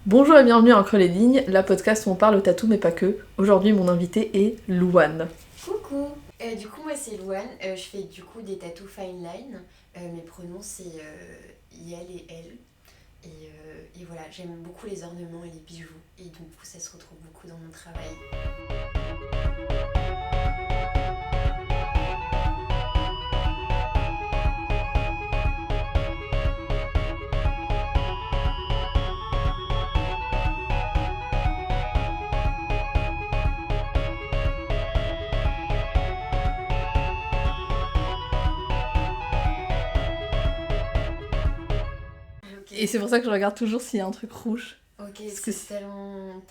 Bonjour et bienvenue à Entre les lignes, la podcast où on parle tatou mais pas que. Aujourd'hui mon invité est Louane. Coucou. Du coup moi c'est Louane, je fais du coup des tattoos fine line. Mes pronoms c'est IL et L. Et voilà, j'aime beaucoup les ornements et les bijoux. Et du coup ça se retrouve beaucoup dans mon travail. Et c'est pour ça que je regarde toujours s'il y a un truc rouge. Ok, que c'est tellement...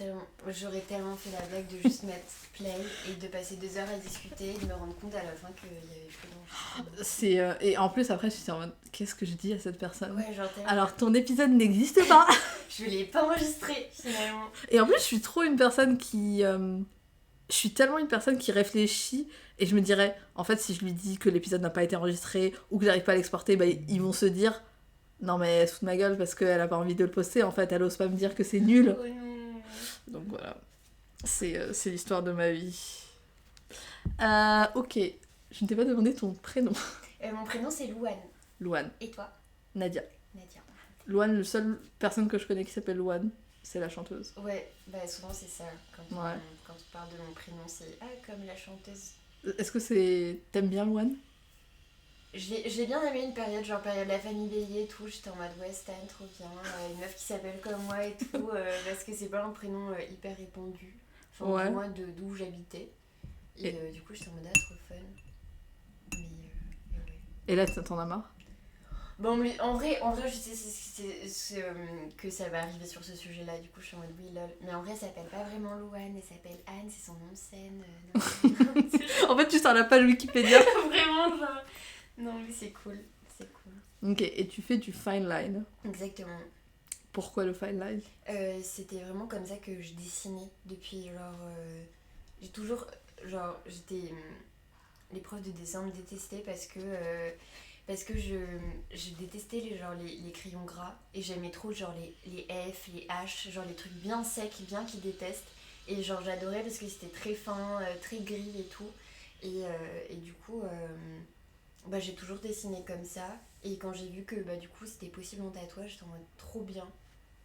J'aurais tellement fait la blague de juste mettre play et de passer 2 heures à discuter et de me rendre compte à la fin qu'il y avait plus d'enregistrement. Et en plus après je suis en mode qu'est-ce que je dis à cette personne. Ouais, genre tellement... Alors ton épisode n'existe pas. Je l'ai pas enregistré finalement. Et en plus je suis trop une personne qui... Je suis tellement une personne qui réfléchit et je me dirais, en fait si je lui dis que l'épisode n'a pas été enregistré ou que j'arrive pas à l'exporter, bah ils vont se dire... Non mais elle se fout de ma gueule parce qu'elle a pas envie de le poster, en fait elle ose pas me dire que c'est nul. Oh non. Donc voilà, c'est l'histoire de ma vie. Ok, je ne t'ai pas demandé ton prénom. Mon prénom c'est Louane. Louane. Et toi? Nadia. Nadia. Louane, la seule personne que je connais qui s'appelle Louane, c'est la chanteuse. Ouais, bah souvent c'est ça. Quand Ouais. quand on parle de mon prénom, c'est comme la chanteuse. Est-ce que c'est... T'aimes bien Louane? J'ai bien aimé une période, genre période La Famille Bélier et tout. J'étais en mode ouais, Stan, trop bien. Une meuf qui s'appelle comme moi et tout. Parce que c'est pas un prénom hyper répandu. Enfin, Ouais. du moins d'où j'habitais. Et du coup, j'étais en mode trop fun. Mais ouais. Et là t'en as marre? Bon, mais en vrai, je sais que ça va arriver sur ce sujet-là. Du coup, je suis en mode oui, lol. Mais en vrai, elle s'appelle pas vraiment Louane, elle s'appelle Anne, c'est son nom de scène. Non. En fait tu sors la page Wikipédia. Vraiment, genre. Non, mais c'est cool. C'est cool. Ok, et tu fais du fine line. Exactement. Pourquoi le fine line? C'était vraiment comme ça que je dessinais depuis, genre. J'ai toujours. Genre, j'étais. Les profs de dessin me détestaient parce que je détestais les crayons gras et j'aimais trop genre les F, les H, genre les trucs bien secs, bien qu'ils détestent. Et genre j'adorais parce que c'était très fin, très gris et tout. Et du coup, bah, j'ai toujours dessiné comme ça. Et quand j'ai vu que bah, du coup c'était possible en tatouage, j'étais en mode trop bien.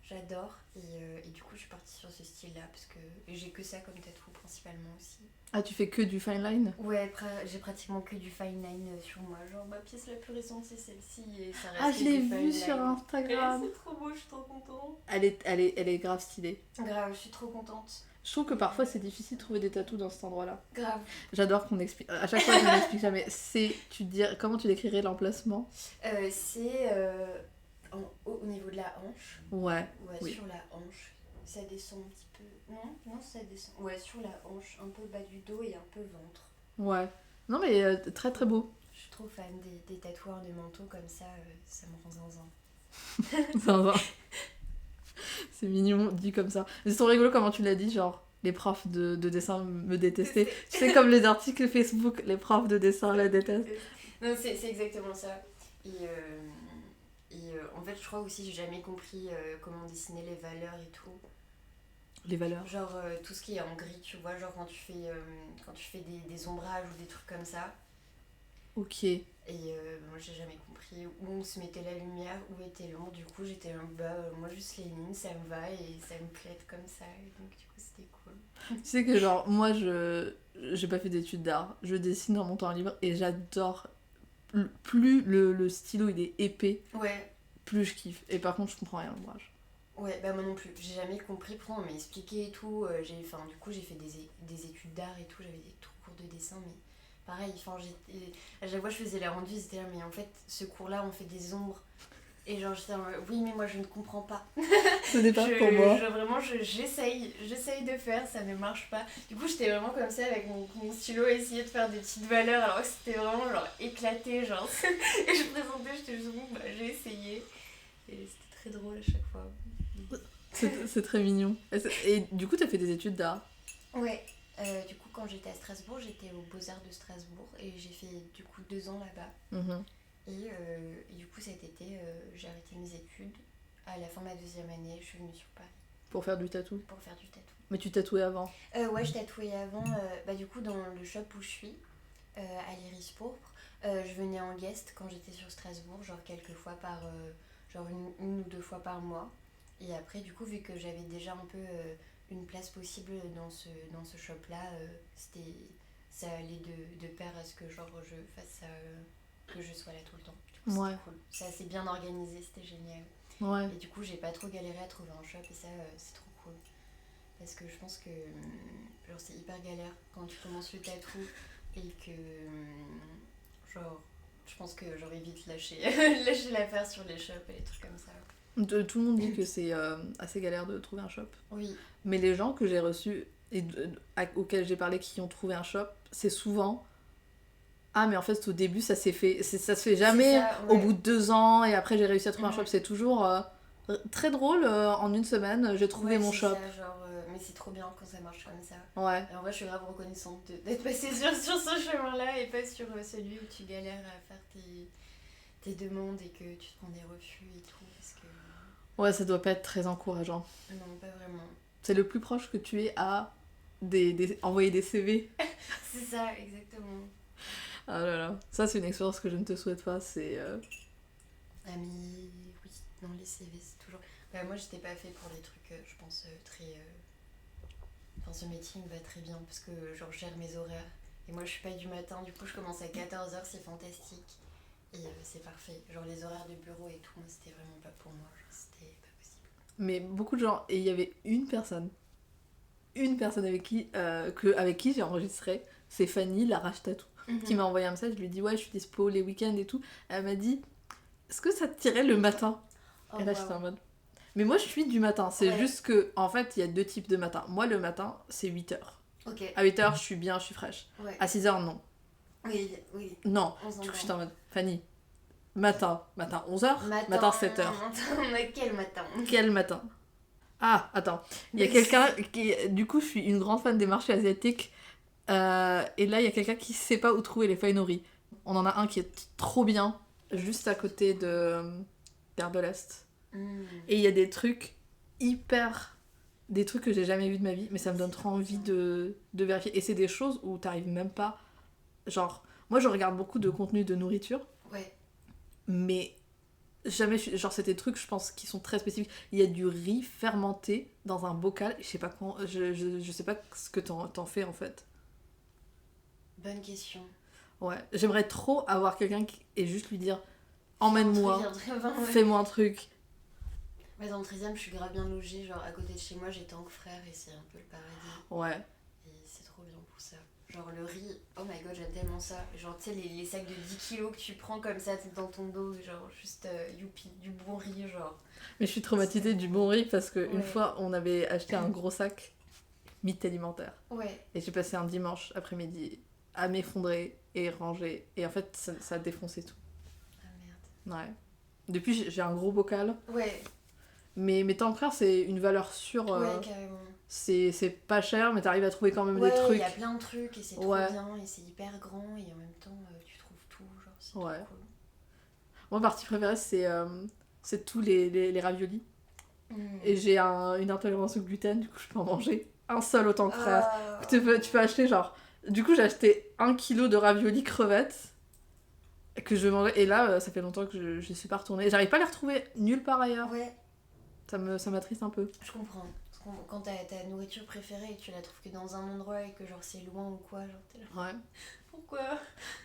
J'adore. Et du coup je suis partie sur ce style-là parce que j'ai que ça comme tatou principalement aussi. Ah, tu fais que du fine line? Ouais, j'ai pratiquement que du fine line sur moi. Genre, ma pièce la plus récente, c'est celle-ci et ça reste Ah, que je l'ai du vue fine sur line. Instagram. C'est trop beau, je suis trop contente. Elle est grave stylée. Grave, je suis trop contente. Je trouve que parfois c'est difficile de trouver des tatous dans cet endroit-là. Grave. J'adore qu'on explique. À chaque fois, je ne l'explique jamais. Comment tu décrirais l'emplacement? C'est au niveau de la hanche. Ouais. Ouais, Oui. sur la hanche. Ça descend un petit peu. Non, ça descend. Ouais, sur la hanche, un peu bas du dos et un peu ventre. Ouais. Non, mais très très beau. Je suis trop fan des tatoueurs de manteaux comme ça me rend zinzin. Zinzin. C'est mignon, dit comme ça. C'est trop rigolo comment tu l'as dit, genre, les profs de dessin me détestaient. Tu sais, comme les articles Facebook, les profs de dessin la détestent. Non, c'est exactement ça. En fait, je crois aussi j'ai jamais compris comment dessiner les valeurs et tout. Les valeurs. Genre tout ce qui est en gris, tu vois, genre quand tu fais des ombrages ou des trucs comme ça. Ok. Et moi j'ai jamais compris où on se mettait la lumière, où était l'ombre. Du coup j'étais là, moi juste les lignes, ça me va et ça me plaît comme ça. Et donc du coup c'était cool. Tu sais que genre, moi, j'ai pas fait d'études d'art. Je dessine dans mon temps libre et j'adore. Plus le stylo il est épais, Ouais. plus je kiffe. Et par contre, je comprends rien à l'ouvrage. Ouais, bah moi non plus. J'ai jamais compris, pourtant on m'a expliqué et tout. Du coup j'ai fait des études d'art et tout, j'avais des cours de dessin, mais pareil, à chaque fois je faisais les rendus, ils étaient là, mais en fait ce cours-là on fait des ombres. Et genre j'étais en mode, oui mais moi je ne comprends pas. Ce n'est pas pour moi. Vraiment j'essaye de faire, ça ne marche pas. Du coup j'étais vraiment comme ça avec mon stylo à essayer de faire des petites valeurs alors que c'était vraiment genre éclaté genre. Et je présentais, j'étais juste bon bah j'ai essayé. Et c'était très drôle à chaque fois. C'est très mignon. Et du coup, t'as fait des études d'art? Ouais, du coup quand j'étais à Strasbourg, j'étais aux Beaux-Arts de Strasbourg et j'ai fait du coup 2 ans là-bas. Mhm. Et du coup cet été, j'ai arrêté mes études. À la fin de ma 2e année, je suis venue sur Paris. Pour faire du tatou. pour faire du tatou. Mais tu tatouais avant. Ouais, je tatouais avant, du coup, dans le shop où je suis, à l'Iris Pourpre. Je venais en guest quand j'étais sur Strasbourg, genre quelques fois par... genre une ou deux fois par mois. Et après, du coup, vu que j'avais déjà un peu une place possible dans ce shop-là, ça allait de pair à ce que genre je fasse ça, que je sois là tout le temps. Du coup, Ouais. c'était cool. C'est assez bien organisé, c'était génial. Ouais. Et du coup, j'ai pas trop galéré à trouver un shop et ça, c'est trop cool. Parce que je pense que genre, c'est hyper galère quand tu commences le tatou et que genre, je pense que j'aurais vite lâché, lâché l'affaire sur les shops et les trucs comme ça. Tout le monde dit que c'est assez galère de trouver un shop. Oui. Mais les gens que j'ai reçus et auxquels j'ai parlé qui ont trouvé un shop, c'est souvent... Ah mais en fait au début ça s'est fait... ça se fait jamais ça, ouais. au bout de 2 ans et après j'ai réussi à trouver un Mhm. shop. C'est toujours très drôle, en une semaine j'ai trouvé Ouais, mon c'est shop. ça, genre, mais c'est trop bien quand ça marche comme ça. Ouais. Et en vrai, je suis grave reconnaissante d'être passée sur ce chemin-là et pas sur celui où tu galères à faire tes demandes et que tu te prends des refus et tout. Parce que Ouais, ça doit pas être très encourageant. non, pas vraiment. C'est le plus proche que tu es à envoyer des CV. C'est ça, exactement. Ah là là. Ça c'est une expérience que je ne te souhaite pas, c'est... Amis, oui, non, les CV, c'est toujours... Bah, moi, j'étais pas fait pour les trucs, je pense, très... Enfin, ce métier me va très bien parce que genre, je gère mes horaires. Et moi, je suis pas du matin, du coup, je commence à 14h, c'est fantastique. Et c'est parfait. Genre, les horaires de bureau et tout, moi, c'était vraiment pas pour moi. Genre, c'était pas possible. Mais beaucoup de gens... Et il y avait une personne avec qui j'ai enregistré, c'est Fanny, la rage tatou, qui m'a envoyé un message. Je lui ai dit ouais, je suis dispo les week-ends et tout. Elle m'a dit est-ce que ça te tirait le matin? Oh, Et là wow. j'étais en mode mais moi je suis du matin, c'est Ouais. juste que en fait il y a 2 types de matin. Moi le matin c'est 8h. Ok, À 8h je suis bien, je suis fraîche. ouais. À 6h non. Oui, oui. Non. On Du coup s'entend. j'étais en mode Fanny, matin 11h, matin 7h. Matin, quel matin? Quel matin? Ah, attends. Il y a Oui. quelqu'un qui... Du coup, je suis une grande fan des marchés asiatiques. Et là, il y a quelqu'un qui sait pas où trouver les feuilles nourries. On en a un qui est trop bien, juste à côté de Gare de l'Est. Et il y a des trucs hyper... Des trucs que j'ai jamais vus de ma vie, mais ça me donne trop envie de vérifier. Et c'est des choses où t'arrives même pas... Genre, moi, je regarde beaucoup de contenu de nourriture, Ouais. mais... Jamais, genre c'est des trucs je pense qui sont très spécifiques. Il y a du riz fermenté dans un bocal, je sais pas comment, je sais pas ce que t'en fais en fait. Bonne question. Ouais, j'aimerais trop avoir quelqu'un et juste lui dire emmène-moi, Ouais. fais-moi un truc. Ouais, dans le 13e, je suis grave bien logée. Genre, à côté de chez moi, j'ai Tank Frère et c'est un peu le paradis. Ouais. Et c'est trop bien pour ça. Genre, le riz, oh my god, j'aime tellement ça. Genre, tu sais, les sacs de 10 kilos que tu prends comme ça dans ton dos, genre, juste youpi, du bon riz, genre. Mais je suis traumatisée du bon riz parce que une Ouais. fois on avait acheté un gros sac mythe alimentaire Ouais. et j'ai passé un dimanche après-midi à m'effondrer et ranger et en fait ça a défoncé tout. Ah merde. Ouais. Depuis j'ai un gros bocal. Ouais, Mais tant frère, c'est une valeur sûre. ouais, carrément. C'est pas cher, mais t'arrives à trouver quand même Ouais, des il trucs. y a plein de trucs et c'est trop Ouais. bien et c'est hyper grand et en même temps, tu trouves tout, genre, c'est Ouais. trop cool. Moi, ma partie préférée, c'est tous les raviolis. Mm. Et j'ai une intolérance au gluten, du coup, je peux en manger un seul autant que frère. Ah. Tu peux acheter genre. Du coup, j'ai acheté 1 kilo de raviolis crevettes que je mangeais. Et là, ça fait longtemps que je suis pas retournée. J'arrive pas à les retrouver nulle part ailleurs. Ouais, Ça m'attriste un peu. je comprends. Quand t'as ta nourriture préférée et que tu la trouves que dans un endroit et que genre c'est loin ou quoi, genre t'es là. Ouais. Pourquoi?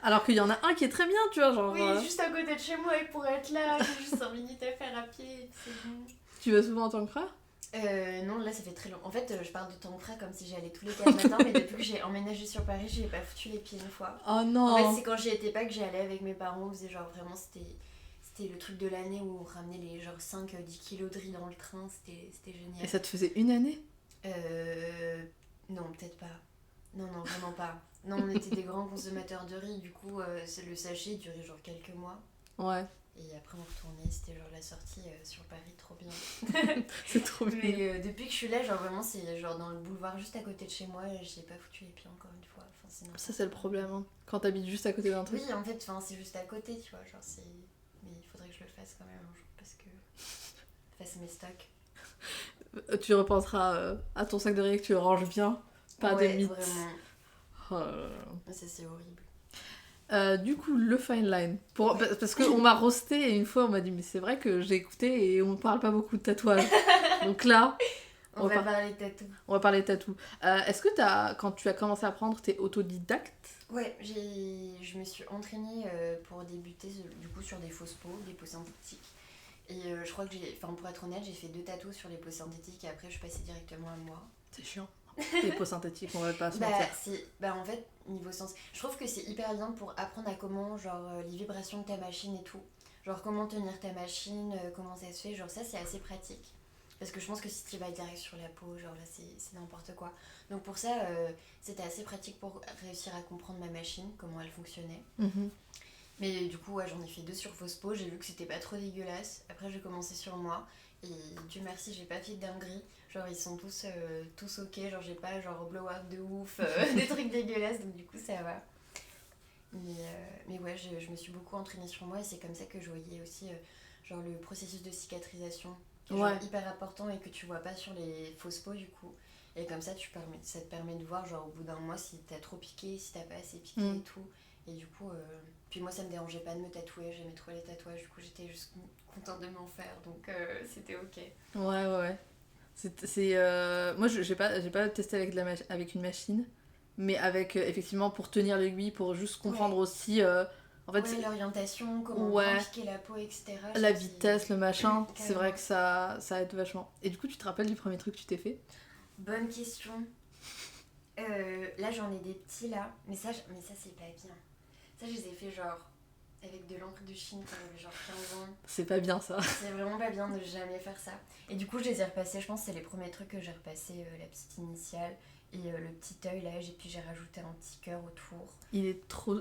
Alors qu'il y en a un qui est très bien, tu vois, genre. Oui, juste à côté de chez moi et pour être là, j'ai juste 5 minutes à faire à pied et puis c'est bon. Tu vas souvent en tant que frère? Non, là ça fait très long. En fait, je parle de ton frère comme si j'y allais tous les 4 matins, mais depuis que j'ai emménagé sur Paris, j'ai pas foutu les pieds une fois. Oh non! En fait, c'est quand j'y étais pas que j'y allais avec mes parents, on faisait genre vraiment, c'était le truc de l'année où on ramenait les genre 5-10 kilos de riz dans le train, c'était génial. Et ça te faisait une année? Non, peut-être pas. Non, vraiment pas. Non, on était des grands consommateurs de riz, du coup, le sachet durait genre quelques mois. Ouais. Et après, on retournait, c'était genre la sortie sur Paris, trop bien. C'est trop bien. Mais depuis que je suis là, genre vraiment, c'est genre dans le boulevard juste à côté de chez moi, et j'ai pas foutu les pieds encore une fois. Enfin, sinon, Ça, c'est le problème, hein. Quand t'habites juste à côté d'un truc. oui, en fait, c'est juste à côté, tu vois, genre c'est... Mais il faudrait que je le fasse quand même un jour, parce que... fasse mes stocks. Tu repenseras à ton sac de riz que tu ranges bien. Pas de mythes. Vraiment. Oh là là. Ça, c'est horrible. Du coup, le fine line. Parce qu'on m'a roasté et une fois on m'a dit mais c'est vrai que j'ai écouté et on parle pas beaucoup de tatouage. Donc là, On va parler tatou. on va parler de tatou. Est-ce que quand tu as commencé à apprendre, t'es autodidacte? Ouais, je me suis entraînée pour débuter du coup sur des fausses peaux, des peaux synthétiques. Et je crois que pour être honnête, j'ai fait 2 tatous sur les peaux synthétiques et après je suis passée directement à moi. C'est chiant. Les peaux synthétiques, on va pas se mentir. En fait, niveau sens, je trouve que c'est hyper bien pour apprendre à comment, genre, les vibrations de ta machine et tout. Genre, comment tenir ta machine, comment ça se fait, genre, ça c'est assez pratique. Parce que je pense que si tu vas direct sur la peau, genre là c'est n'importe quoi. Donc pour ça, c'était assez pratique pour réussir à comprendre ma machine, comment elle fonctionnait. Mhm. Mais du coup, ouais, j'en ai fait 2 sur fausse peau, j'ai vu que c'était pas trop dégueulasse. Après, j'ai commencé sur moi. Et Dieu merci, j'ai pas fait de dinguerie. Genre, ils sont tous ok. Genre, j'ai pas genre blow-up de ouf, des trucs dégueulasses, donc du coup, ça va. Mais ouais, je me suis beaucoup entraînée sur moi et c'est comme ça que je voyais aussi genre le processus de cicatrisation qui est genre hyper important et que tu vois pas sur les fausses peaux du coup. Et comme ça, ça te permet de voir genre au bout d'un mois si t'as trop piqué, si t'as pas assez piqué et tout. Et du coup, puis moi ça me dérangeait pas de me tatouer, j'aimais trop les tatouages, du coup j'étais juste contente de m'en faire, donc c'était ok. Ouais. Moi, j'ai pas testé avec une machine, mais avec, effectivement, pour tenir l'aiguille, pour juste comprendre aussi, en fait, l'orientation, comment bien piquer la peau, etc. La vitesse, le machin, c'est vrai que ça aide vachement. Et du coup, tu te rappelles du premier truc que tu t'es fait? Bonne question. Là, j'en ai des petits là, mais ça c'est pas bien. Ça, je les ai fait genre avec de l'encre de Chine quand j'avais genre 15 ans. C'est pas bien ça. C'est vraiment pas bien de jamais faire ça. Et du coup, je les ai repassés, je pense que c'est les premiers trucs que j'ai repassé, la petite initiale et le petit œil là, et puis j'ai rajouté un petit cœur autour. Il est trop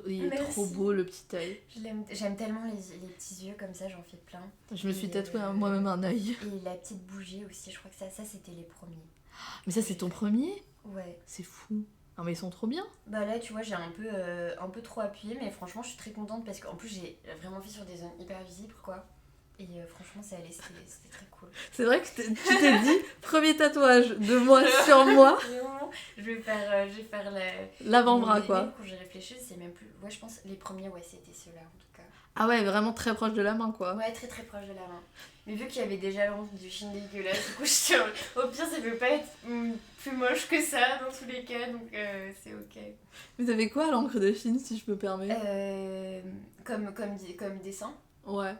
beau le petit œil. J'aime tellement les petits yeux comme ça, j'en fais plein. Je me suis tatoué moi-même un œil. Et la petite bougie aussi, je crois que ça c'était les premiers. Mais ça, c'est ton premier? Ouais. C'est fou. Non mais ils sont trop bien. Bah là tu vois j'ai un peu trop appuyé mais franchement je suis très contente parce qu'en plus j'ai vraiment fait sur des zones hyper visibles quoi. Et franchement ça allait, c'était très cool. C'est vrai que tu t'es dit premier tatouage de moi sur moi. Vraiment, je vais faire l'avant-bras quoi. Quand j'ai réfléchi c'est même plus, ouais je pense les premiers ouais c'était ceux-là en tout cas. Ah ouais vraiment très proche de la main quoi. Ouais très très proche de la main. Mais vu qu'il y avait déjà l'encre du Chine dégueulasse, du coup au pire ça peut pas être plus moche que ça dans tous les cas, donc c'est ok. Mais t'avais quoi à l'encre de Chine si je me permets? Comme dessin. Ouais.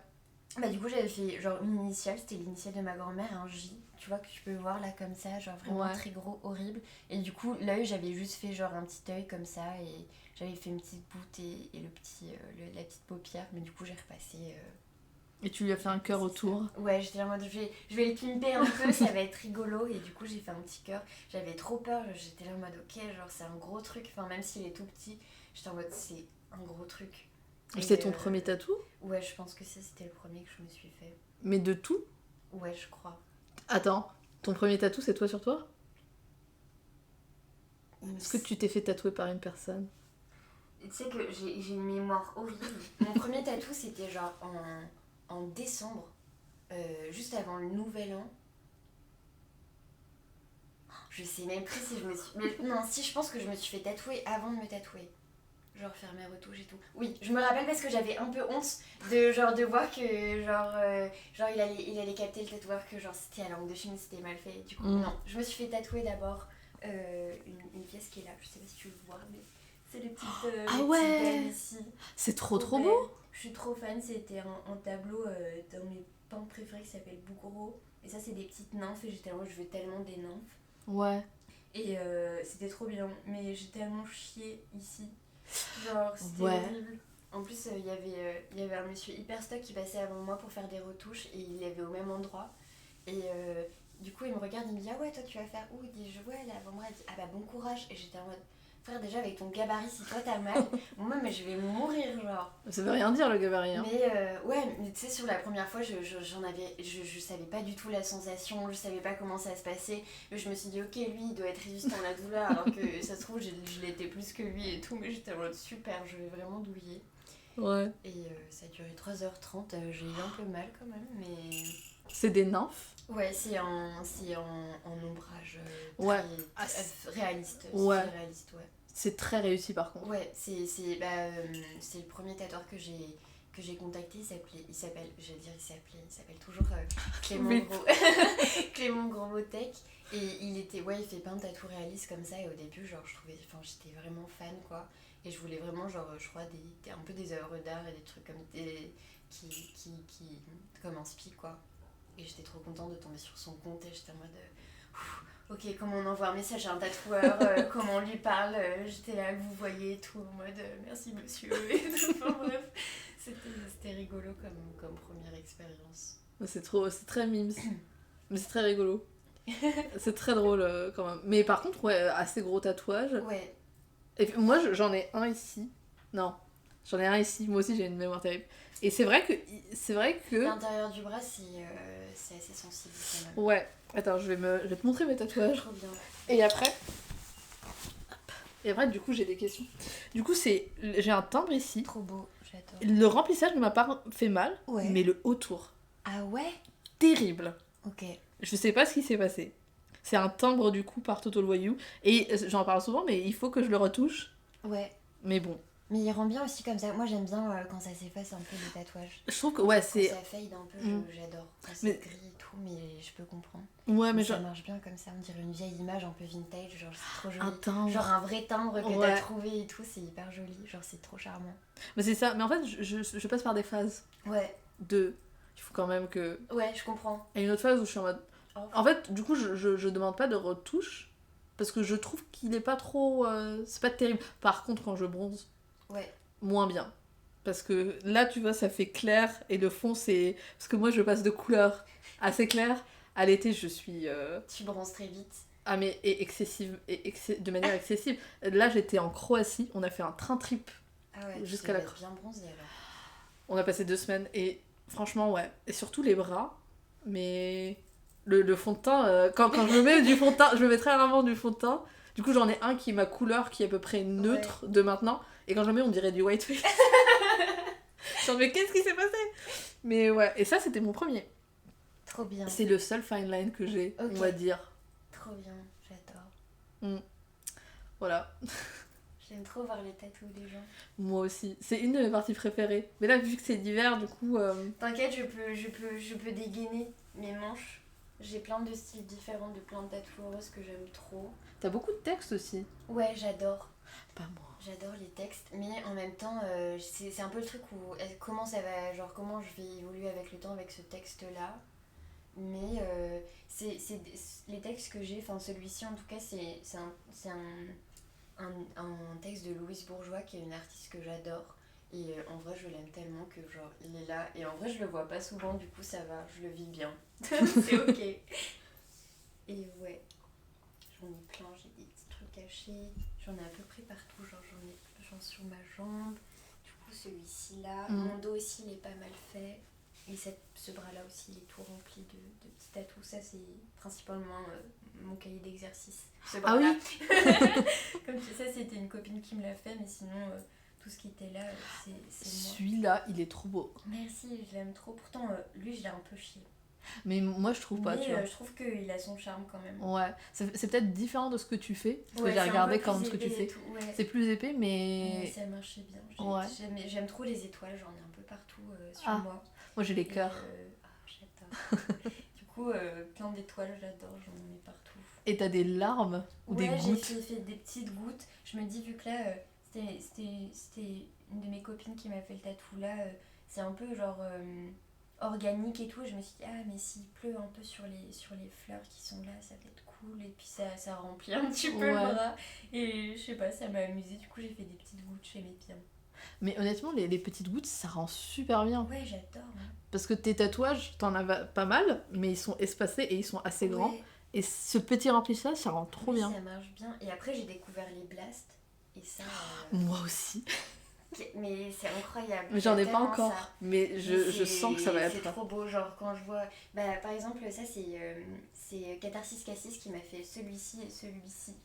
Bah du coup j'avais fait genre une initiale, c'était l'initiale de ma grand-mère, un J, tu vois que tu peux voir là comme ça, genre vraiment très gros, horrible. Et du coup l'œil j'avais juste fait genre un petit œil comme ça et j'avais fait une petite boute et la petite paupière, mais du coup j'ai repassé... Et tu lui as fait un cœur autour. Ouais, j'étais en mode je vais le pimper un peu, ça va être rigolo. Et du coup, j'ai fait un petit cœur. J'avais trop peur, j'étais là en mode ok, genre c'est un gros truc. Enfin, même s'il est tout petit, j'étais en mode c'est un gros truc. Et c'est ton premier tatou? Ouais, je pense que c'était le premier que je me suis fait. Mais de tout? Ouais, je crois. Attends, ton premier tatou c'est toi sur toi? Est-ce que tu t'es fait tatouer par une personne? Tu sais que j'ai une mémoire horrible. Mon premier tatou c'était genre en décembre, juste avant le nouvel an. Je sais même plus si je me suis... Mais non, si, je pense que je me suis fait tatouer avant de me tatouer. Genre faire mes retouches et tout. Oui, je me rappelle parce que j'avais un peu honte de voir que genre il allait capter le tatoueur que genre c'était à l'angle de Chine, c'était mal fait. Du coup, non, je me suis fait tatouer d'abord une pièce qui est là. Je sais pas si tu le vois, mais c'est les petites belles ici. C'est trop beau. Je suis trop fan, c'était un tableau dans mes peintres préférés qui s'appelle Bouguereau. Et ça, c'est des petites nymphes et j'étais là, je veux tellement des nymphes. Ouais. Et c'était trop bien, mais j'ai tellement chié ici. Genre, c'était horrible. En plus, il y avait un monsieur hyper stock qui passait avant moi pour faire des retouches et il avait au même endroit. Et du coup, il me regarde, il me dit ah ouais, toi tu vas faire où? Il dit je vois, là avant moi, il dit ah bah bon courage. Et j'étais en mode frère, déjà avec ton gabarit, si toi t'as mal, moi mais je vais mourir genre. Ça veut rien dire le gabarit. Hein. Mais mais tu sais, sur la première fois, je savais pas du tout la sensation, je savais pas comment ça se passait. Mais je me suis dit, ok, lui il doit être résistant à la douleur, alors que ça se trouve, je l'étais plus que lui et tout. Mais j'étais en mode super, je vais vraiment douiller. Ouais. Et ça a duré 3h30, j'ai eu un peu mal quand même, mais C'est des nymphes. Ouais, en ombrage Ouais. réaliste. Ouais. C'est réaliste, ouais. C'est très réussi par contre. Ouais, c'est le premier tatoueur que j'ai contacté. Il s'appelle toujours Clément Oui. Gros. Clément Grosbotec. Et il fait plein de tatous réalistes comme ça. Et au début, genre, j'étais vraiment fan, quoi. Et je voulais vraiment, genre, je crois, un peu des œuvres d'art et des trucs comme inspi, quoi. Et j'étais trop contente de tomber sur son compte et j'étais en mode ok, comment on envoie un message à un tatoueur, comment on lui parle, j'étais là, vous voyez, tout en mode merci monsieur et tout. Enfin bref, c'était rigolo comme première expérience. C'est très mimes. Mais c'est très rigolo. C'est très drôle quand même. Mais par contre, ouais, assez gros tatouage. Ouais. Et puis, moi, j'en ai un ici. Non, j'en ai un ici. Moi aussi, j'ai une mémoire terrible. Et c'est vrai que... L'intérieur du bras, c'est assez sensible quand même. Ouais. Attends, je vais te montrer mes tatouages. Trop bien. Et après, du coup, j'ai des questions. Du coup, j'ai un timbre ici. Trop beau, j'adore. Le remplissage ne m'a pas fait mal, ouais. Mais le autour. Ah ouais? Terrible. Ok. Je sais pas ce qui s'est passé. C'est un timbre du coup par Toto le Voyou. Et j'en parle souvent, mais il faut que je le retouche. Ouais. Mais bon. Mais il rend bien aussi comme ça. Moi j'aime bien quand ça s'efface un peu les tatouages. Je trouve que ouais, c'est. Quand ça fade un peu, j'adore. Quand c'est gris et tout, mais je peux comprendre. Ouais, mais ça marche bien comme ça. On dirait une vieille image un peu vintage. Genre c'est trop joli. Un timbre. Genre un vrai timbre que t'as trouvé et tout, c'est hyper joli. Genre c'est trop charmant. Mais c'est ça. Mais en fait, je passe par des phases. Ouais. Il faut quand même que. Ouais, je comprends. Et une autre phase où je suis en mode. En fait, du coup, je demande pas de retouche. Parce que je trouve qu'il est pas trop. C'est pas terrible. Par contre, quand je bronze. Ouais. Moins bien. Parce que là, tu vois, ça fait clair. Et le fond, c'est. Parce que moi, je passe de couleurs assez claires. À l'été, je suis. Tu bronzes très vite. Ah, mais excessive. De manière excessive. Là, j'étais en Croatie. On a fait un train trip. Ah ouais, jusqu'à la bien bronzé alors. On a passé 2 semaines. Et franchement, ouais. Et surtout les bras. Mais. Le fond de teint. Quand je me mets du fond de teint. Je me mets très rarement du fond de teint. Du coup, j'en ai un qui est ma couleur, qui est à peu près neutre de maintenant. Et quand je le mets, on dirait du whiteface. Genre, mais qu'est-ce qui s'est passé? Mais ouais, et ça, c'était mon premier. Trop bien. C'est le seul fine line que j'ai, on va dire. Trop bien, j'adore. Voilà. J'aime trop voir les tatous des gens. Moi aussi. C'est une de mes parties préférées. Mais là, vu que c'est l'hiver, du coup... T'inquiète, je peux dégainer mes manches. J'ai plein de styles différents, de plein de tatoueuses que j'aime trop. T'as beaucoup de textes aussi. Ouais, j'adore. Pas moi. J'adore les textes, mais en même temps, c'est un peu le truc où comment ça va, genre comment je vais évoluer avec le temps avec ce texte-là. Mais les textes que j'ai, enfin celui-ci en tout cas, c'est un texte de Louise Bourgeois qui est une artiste que j'adore. Et en vrai, je l'aime tellement que genre il est là. Et en vrai, je le vois pas souvent, du coup ça va, je le vis bien. C'est ok. Et ouais, j'en ai plein, j'ai des petits trucs cachés. J'en ai à peu près partout, genre j'en ai sur ma jambe. Du coup, celui-ci là. Mon dos aussi, il est pas mal fait. Et ce bras-là aussi, il est tout rempli de petits tatous. Ça, c'est principalement mon cahier d'exercice. Ce bras-là. Ah oui. Comme tu sais, c'était une copine qui me l'a fait, mais sinon, tout ce qui était là, c'est moi. Celui-là, il est trop beau. Merci, je l'aime trop. Pourtant, lui, je l'ai un peu chié. Mais moi, je trouve pas, tu vois. Je trouve qu'il a son charme quand même. Ouais, c'est peut-être différent de ce que tu fais. Parce que ouais, j'ai regardé quand même ce que tu fais. Ouais. C'est plus épais, mais... Ouais, ça marchait bien. J'aime trop les étoiles, j'en ai un peu partout sur moi. Moi, j'ai les cœurs. J'adore. Du coup, plein d'étoiles, j'adore, j'en mets partout. Et t'as des larmes ou des gouttes? J'ai fait des petites gouttes. Je me dis, vu que là, c'était une de mes copines qui m'a fait le tatou là, c'est un peu genre organique et tout. Je me suis dit, ah, mais s'il pleut un peu sur les fleurs qui sont là, ça va être cool. Et puis ça remplit un petit peu le bras. Et je sais pas, ça m'a amusé. Du coup, j'ai fait des petites gouttes, j'aimais bien. Mais honnêtement, les petites gouttes, ça rend super bien. Ouais, j'adore. Hein. Parce que tes tatouages, t'en as pas mal, mais ils sont espacés et ils sont assez grands. Et ce petit remplissage, ça rend trop bien. Ça marche bien. Et après, j'ai découvert les blasts. Et ça... Moi aussi. Mais c'est incroyable. Mais j'en ai pas encore. Ça. Mais je sens que ça va être... C'est trop beau. Genre, quand je vois... Bah, par exemple, ça, c'est Catharsis Cassis qui m'a fait celui-ci et celui-ci.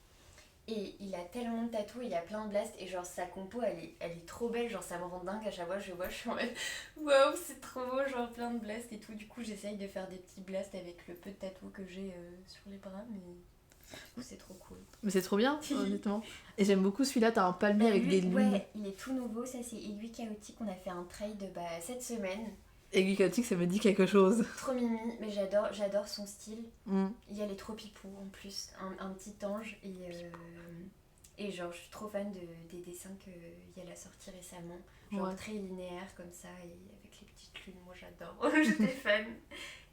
Et il a tellement de tatous, il y a plein de blasts, et genre sa compo elle est trop belle, genre ça me rend dingue à chaque fois je vois, je suis en mode waouh, c'est trop beau, genre plein de blasts et tout. Du coup, j'essaye de faire des petits blasts avec le peu de tatous que j'ai sur les bras, mais du coup, c'est trop cool. Mais c'est trop bien, honnêtement. Et j'aime beaucoup celui-là, t'as un palmier avec des lunes. Ouais, il est tout nouveau, ça c'est Aiguille Chaotique, on a fait un trade cette semaine. Aiguille Chaotique, ça me dit quelque chose. Trop mimi, mais j'adore son style. Mm. Il y a les trop pipou en plus, un petit ange, et genre je suis trop fan des dessins qu'il y a la sortie récemment. Genre très linéaire comme ça, et avec les petites lunes, moi j'adore, j'étais fan.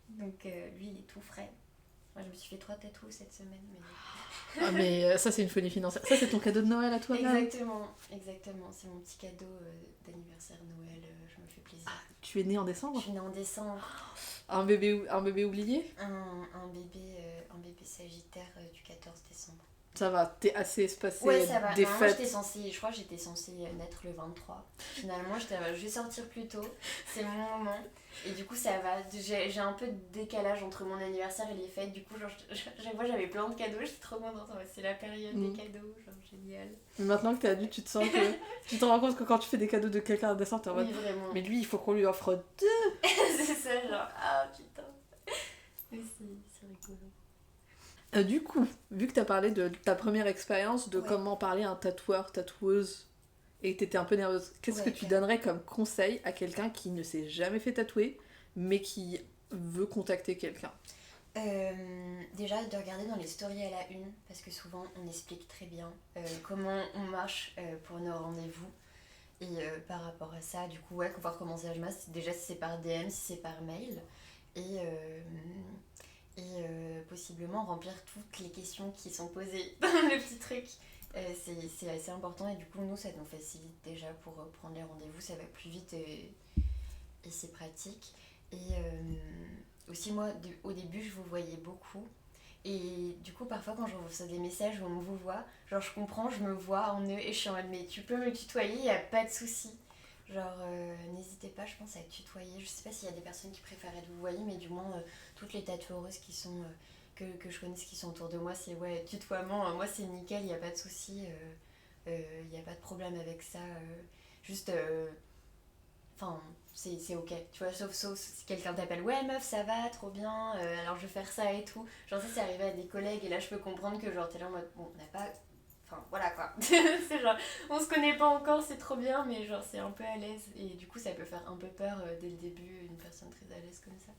Donc lui il est tout frais. Moi je me suis fait 3 tatous cette semaine. Ah mais ça c'est une folie financière. Ça c'est ton cadeau de Noël à toi, Exactement, c'est mon petit cadeau d'anniversaire Noël, je me fais plaisir. Ah, tu es née en décembre? Je suis née en décembre. Un bébé oublié? Un bébé sagittaire du 14 décembre. Ça va, t'es assez espacé. Ouais, ça va. Des Normalement, fêtes. je crois que j'étais censée naître le 23. Finalement, je vais sortir plus tôt. C'est mon moment. Et du coup, ça va. J'ai un peu de décalage entre mon anniversaire et les fêtes. Du coup, genre, chaque fois, j'avais plein de cadeaux. J'étais trop contente. C'est la période des cadeaux. Genre, génial. Mais maintenant que t'es adulte, tu te sens que. Tu te rends compte que quand tu fais des cadeaux de quelqu'un à décembre, t'es en mode. Oui, vraiment. Mais lui, il faut qu'on lui offre 2. C'est ça, genre, ah putain. Mais c'est rigolo. Du coup, vu que t'as parlé de ta première expérience, de comment parler à un tatoueur, tatoueuse, et que t'étais un peu nerveuse, qu'est-ce que tu donnerais comme conseil à quelqu'un qui ne s'est jamais fait tatouer, mais qui veut contacter quelqu'un? Déjà de regarder dans les stories à la une, parce que souvent on explique très bien comment on marche pour nos rendez-vous. Et par rapport à ça, du coup, voir comment ça marche, déjà si c'est par DM, si c'est par mail. Et possiblement remplir toutes les questions qui sont posées dans le petit truc. C'est assez important, et du coup nous ça nous facilite déjà pour prendre les rendez-vous, ça va plus vite, et c'est pratique. Et aussi moi au début je vous voyais beaucoup, et du coup parfois quand je reçois des messages où on me vous voit, genre je comprends, je me vois en eux, et je suis en mode mais tu peux me tutoyer, y a pas de souci. Genre, n'hésitez pas, je pense, à tutoyer. Je sais pas s'il y a des personnes qui préfèrent être vous voyez, mais du moins, toutes les tatoueuses qui sont, que je connaisse qui sont autour de moi, c'est tutoiement. Moi, c'est nickel, il n'y a pas de souci. Il n'y a pas de problème avec ça. Juste, enfin, c'est ok. Tu vois, sauf si quelqu'un t'appelle, ouais, meuf, ça va, trop bien, alors je vais faire ça et tout. Genre, ça, c'est arrivé à des collègues, et là, je peux comprendre que, genre, t'es là en mode, bon, on n'a pas. Enfin, voilà quoi. C'est genre, on se connaît pas encore, c'est trop bien, mais genre, c'est un peu à l'aise. Et du coup, ça peut faire un peu peur dès le début, une personne très à l'aise comme ça.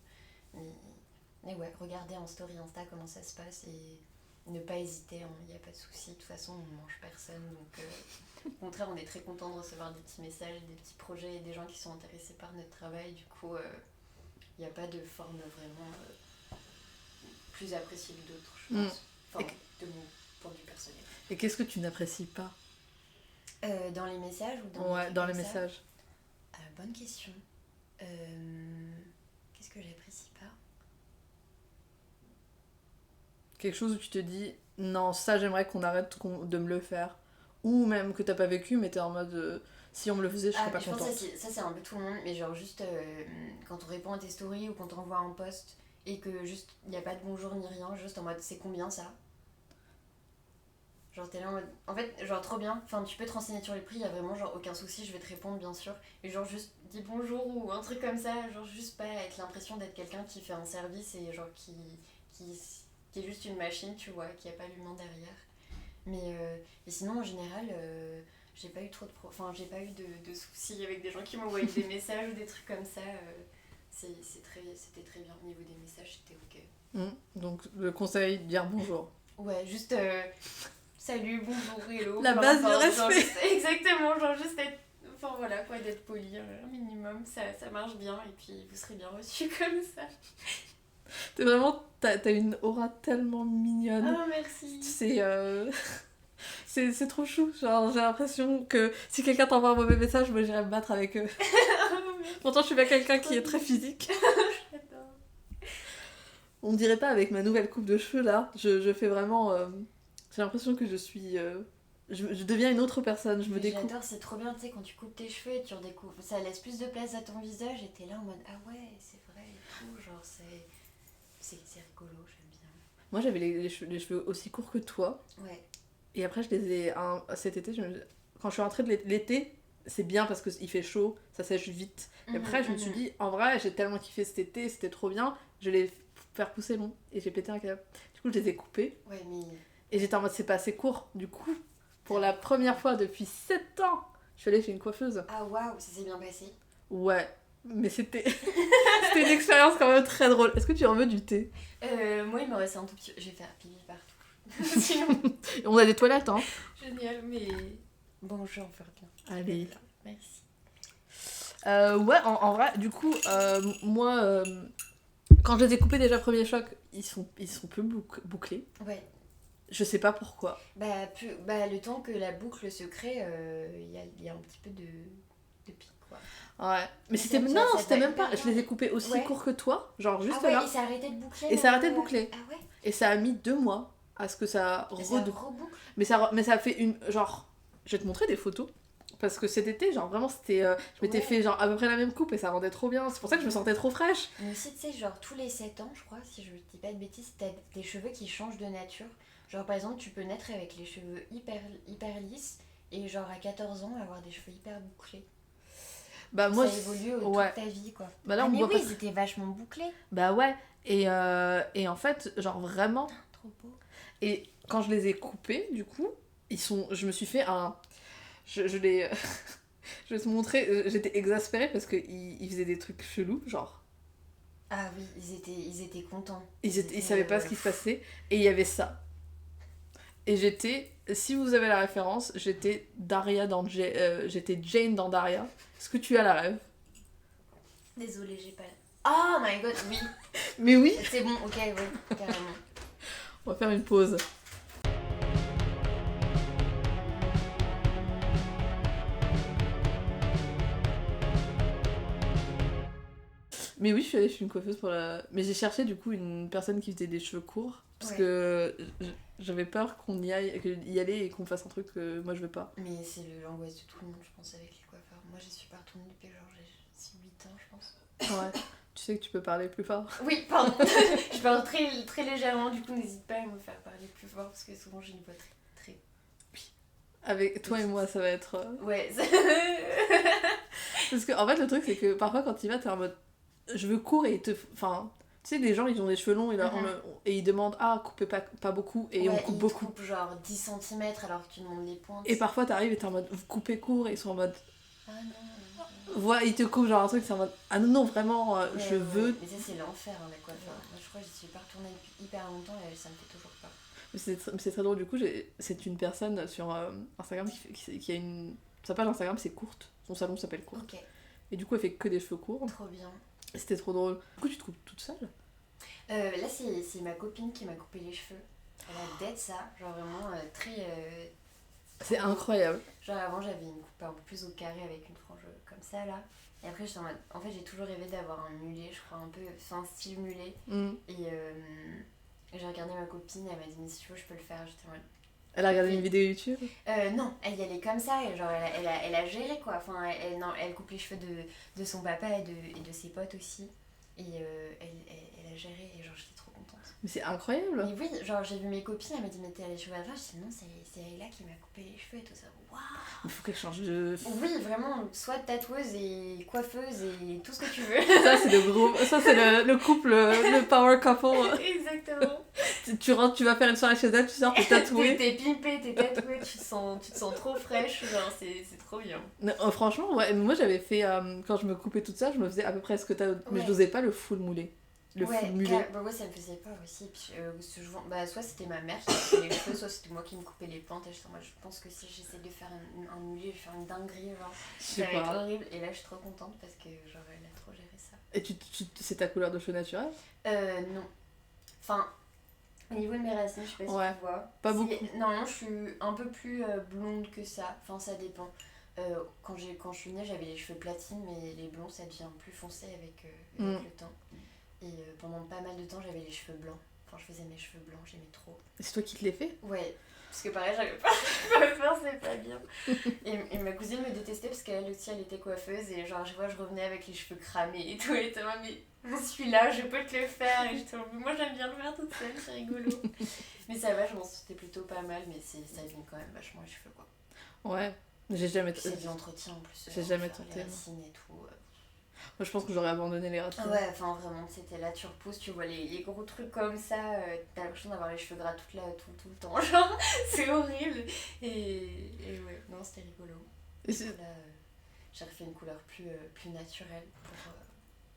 Mais ouais, regardez en story Insta comment ça se passe, et ne pas hésiter, il n'y a pas de souci. De toute façon, on ne mange personne. Donc, au contraire, on est très content de recevoir des petits messages, des petits projets, des gens qui sont intéressés par notre travail. Du coup, il n'y a pas de forme vraiment plus appréciée que d'autres, je pense. Enfin, de mon point de vue personnel. Et qu'est-ce que tu n'apprécies pas dans les messages ou dans Ouais, dans les messages. Bonne question. Qu'est-ce que j'apprécie pas? Quelque chose où tu te dis, non, ça j'aimerais qu'on arrête de me le faire. Ou même que t'as pas vécu, mais t'es en mode, si on me le faisait, je serais pas contente. Je pense que ça c'est un peu tout le monde, mais genre juste quand on répond à tes stories ou quand on envoie un post et que juste il n'y a pas de bonjour ni rien, juste en mode c'est combien ça? Genre t'es là en mode. En fait, genre trop bien, enfin tu peux te renseigner sur les prix, y a vraiment genre aucun souci, je vais te répondre bien sûr. Et genre juste dis bonjour ou un truc comme ça, genre juste pas avec l'impression d'être quelqu'un qui fait un service et genre qui est juste une machine, tu vois, qui a pas l'humain derrière. Mais sinon en général, j'ai pas eu j'ai pas eu de soucis avec des gens qui m'envoyaient des messages ou des trucs comme ça. C'était très bien au niveau des messages, c'était ok. Donc le conseil, dire bonjour. Ouais, juste salut, bonjour, hello. La base du respect. Exactement, genre juste être. Enfin voilà quoi, d'être poli, un minimum, ça marche bien, et puis vous serez bien reçu comme ça. T'es vraiment. T'as une aura tellement mignonne. Oh merci. C'est trop chou. Genre, j'ai l'impression que si quelqu'un t'envoie un mauvais message, moi j'irais me battre avec eux. Pourtant, je suis pas quelqu'un qui est très physique. J'adore. On dirait pas avec ma nouvelle coupe de cheveux là. Je fais vraiment. J'ai l'impression que je suis. Je deviens une autre personne, je me découpe. J'adore, c'est trop bien, tu sais, quand tu coupes tes cheveux et tu redécouvres. Ça laisse plus de place à ton visage, et t'es là en mode ah ouais, c'est vrai et tout. Genre, c'est rigolo, j'aime bien. Moi j'avais les cheveux aussi courts que toi. Ouais. Et après, je les ai. Cet été, quand je suis rentrée de l'été, c'est bien parce qu'il fait chaud, ça sèche vite. Et après, je me suis dit, en vrai, j'ai tellement kiffé cet été, c'était trop bien, je vais les faire pousser long. Et j'ai pété un câble. Du coup, je les ai coupés. Ouais, mais. Et j'étais en mode, c'est pas assez court. Du coup, pour la première fois depuis 7 ans, je suis allée chez une coiffeuse. Ah waouh, ça s'est bien passé. Ouais, mais c'était c'était une expérience quand même très drôle. Est-ce que tu en veux du thé? Moi, il me reste un tout petit. Je vais faire pipi partout. Sinon. On a des toilettes, hein. Génial, mais. Bon, je vais en faire bien. Allez. Merci. Ouais, en vrai, du coup, moi, quand je les ai coupés déjà premier choc, ils sont plus bouclés. Ouais. Je sais pas pourquoi. Le temps que la boucle se crée, il y a un petit peu de pic, quoi. Ouais. Mais c'était Ça c'était va même pas. hyper Je les ai coupés aussi courts que toi, genre juste là. Et ça a arrêté de boucler. Et ça a arrêté de boucler. Ah ouais. Et ça a mis 2 mois à ce que ça reboucle. Mais ça a fait une. Genre, je vais te montrer des photos. Parce que cet été, genre vraiment, c'était. Je m'étais fait genre à peu près la même coupe et ça rendait trop bien. C'est pour ça que je me sentais trop fraîche. Mais aussi, tu sais, genre tous les 7 ans, je crois, si je dis pas de bêtises, t'as des cheveux qui changent de nature. Genre par exemple, tu peux naître avec les cheveux hyper lisses et genre à 14 ans avoir des cheveux hyper bouclés. Bah moi. Ça évolue toute ta vie, quoi. Bah là, on mais voit oui, pas... ils étaient vachement bouclés. Bah ouais. Et en fait, genre vraiment. Trop beau. Et quand je les ai coupés, du coup, je me suis fait un. Je les. Je vais te montrer, j'étais exaspérée parce qu'ils faisaient des trucs chelous, genre. Ah oui, ils étaient contents. Ils savaient pas ce qui se passait. Et il y avait ça. Et j'étais, si vous avez la référence, j'étais Daria j'étais Jane dans Daria. Est-ce que tu as la rêve? Désolée, j'ai pas. Oh my god, oui. Mais oui. C'est bon, ok, oui, carrément. On va faire une pause. Mais oui, je suis allée chez une coiffeuse pour la... Mais j'ai cherché du coup une personne qui faisait des cheveux courts. Parce que j'avais peur qu'on y aille et qu'on fasse un truc que moi je veux pas. Mais c'est l'angoisse de tout le monde, je pense, avec les coiffeurs. Moi, je suis pas retournée depuis genre j'ai 8 ans, je pense. Ouais. Tu sais que tu peux parler plus fort. Oui, pardon. Je parle très légèrement, du coup, n'hésite pas à me faire parler plus fort parce que souvent j'ai une voix très. Avec toi et moi, ça va être. Ouais. Parce que en fait, le truc, c'est que parfois quand tu y vas, t'es en mode. Je veux court et enfin, tu sais, les gens ils ont des cheveux longs et ils demandent coupez pas beaucoup et on coupe beaucoup. Coupent genre 10 cm alors que tu demandes les pointes. Et parfois t'arrives et t'es en mode vous coupez court et ils sont en mode. Ah non. Voilà, ils te coupent genre un truc, c'est en mode ah non, vraiment, je veux. Mais ça, c'est l'enfer, hein, la coiffure. Moi, je crois que j'y suis pas retournée depuis hyper longtemps et ça me fait toujours peur. Mais c'est très drôle, du coup, c'est une personne sur Instagram qui a une. Sa page Instagram c'est Courte, son salon s'appelle Courte. Ok. Et du coup, elle fait que des cheveux courts. Trop bien. C'était trop drôle. Du coup, tu te coupes toute seule? Là, c'est ma copine qui m'a coupé les cheveux. Elle a dead ça, genre vraiment très. C'est incroyable. Genre avant, j'avais une coupe un peu plus au carré avec une frange comme ça là. Et après, j'étais en mode. En fait, j'ai toujours rêvé d'avoir un mulet, je crois, un peu. Enfin, style mulet. Et j'ai regardé ma copine, elle m'a dit, mais si tu veux, je peux le faire. J'étais en mode. Elle a regardé une vidéo YouTube? Non, elle y allait comme ça, et genre elle a géré quoi. Enfin, elle coupe les cheveux de son papa et de ses potes aussi. Et elle a géré, et genre j'étais trop contente. Mais c'est incroyable! Mais oui, genre j'ai vu mes copines, elle m'a dit mais t'as les cheveux à vache, j'ai dit non, c'est Ayla qui m'a coupé les cheveux et tout ça. Waouh! Il faut qu'elle change de. Oui, vraiment, soit tatoueuse et coiffeuse et tout ce que tu veux. Ça, c'est le groupe, ça, c'est le couple, le power couple. Exactement. Tu rentres, tu vas faire une soirée chez elle, tu sors, t'es tatouée. T'es pimpée, t'es tatouée, tu te sens trop fraîche, genre c'est trop bien. Non, franchement, ouais, moi j'avais fait, quand je me coupais toute seule, je me faisais à peu près ce que t'as, mais je n'osais pas le full moulé. Full mulet. Bah ouais, ça me faisait peur aussi. Puis, soit c'était ma mère qui me coupait les cheveux, soit c'était moi qui me coupais les plantes. Et moi, je pense que si j'essaie de faire un mulet, je vais faire une dinguerie, genre. Ça va être horrible. Et là, je suis trop contente parce que, genre, elle a trop géré ça. Et c'est ta couleur de cheveux naturelle? Non. Enfin, au niveau de mes racines, je sais pas si tu vois. Pas beaucoup. Normalement, je suis un peu plus blonde que ça. Enfin, ça dépend. Quand je suis née, j'avais les cheveux platines, mais les blonds, ça devient plus foncé avec le temps. Et pendant pas mal de temps, j'avais les cheveux blancs. Enfin, je faisais mes cheveux blancs, j'aimais trop. Et c'est toi qui te les fais? Ouais, parce que pareil, j'avais pas faire, c'est pas bien. Et ma cousine me détestait parce qu'elle aussi, elle était coiffeuse. Et genre, je revenais avec les cheveux cramés et tout. Et t'es mais je suis là, je peux te le faire. Et j'étais moi, j'aime bien le faire toute seule, c'est rigolo. Mais ça va, je m'en sortais plutôt pas mal, mais ça abîme quand même vachement les cheveux, quoi. Ouais, j'ai jamais... Puis c'est de l'entretien en plus. J'ai jamais faire tenté. les racines et tout. Moi, je pense que j'aurais abandonné les racines. Ouais, enfin vraiment, c'était là, tu repousses, tu vois les gros trucs comme ça, t'as l'impression d'avoir les cheveux gras tout le temps, genre, c'est horrible. Et ouais, non, c'était rigolo. Et Là, j'ai refait une couleur plus naturelle.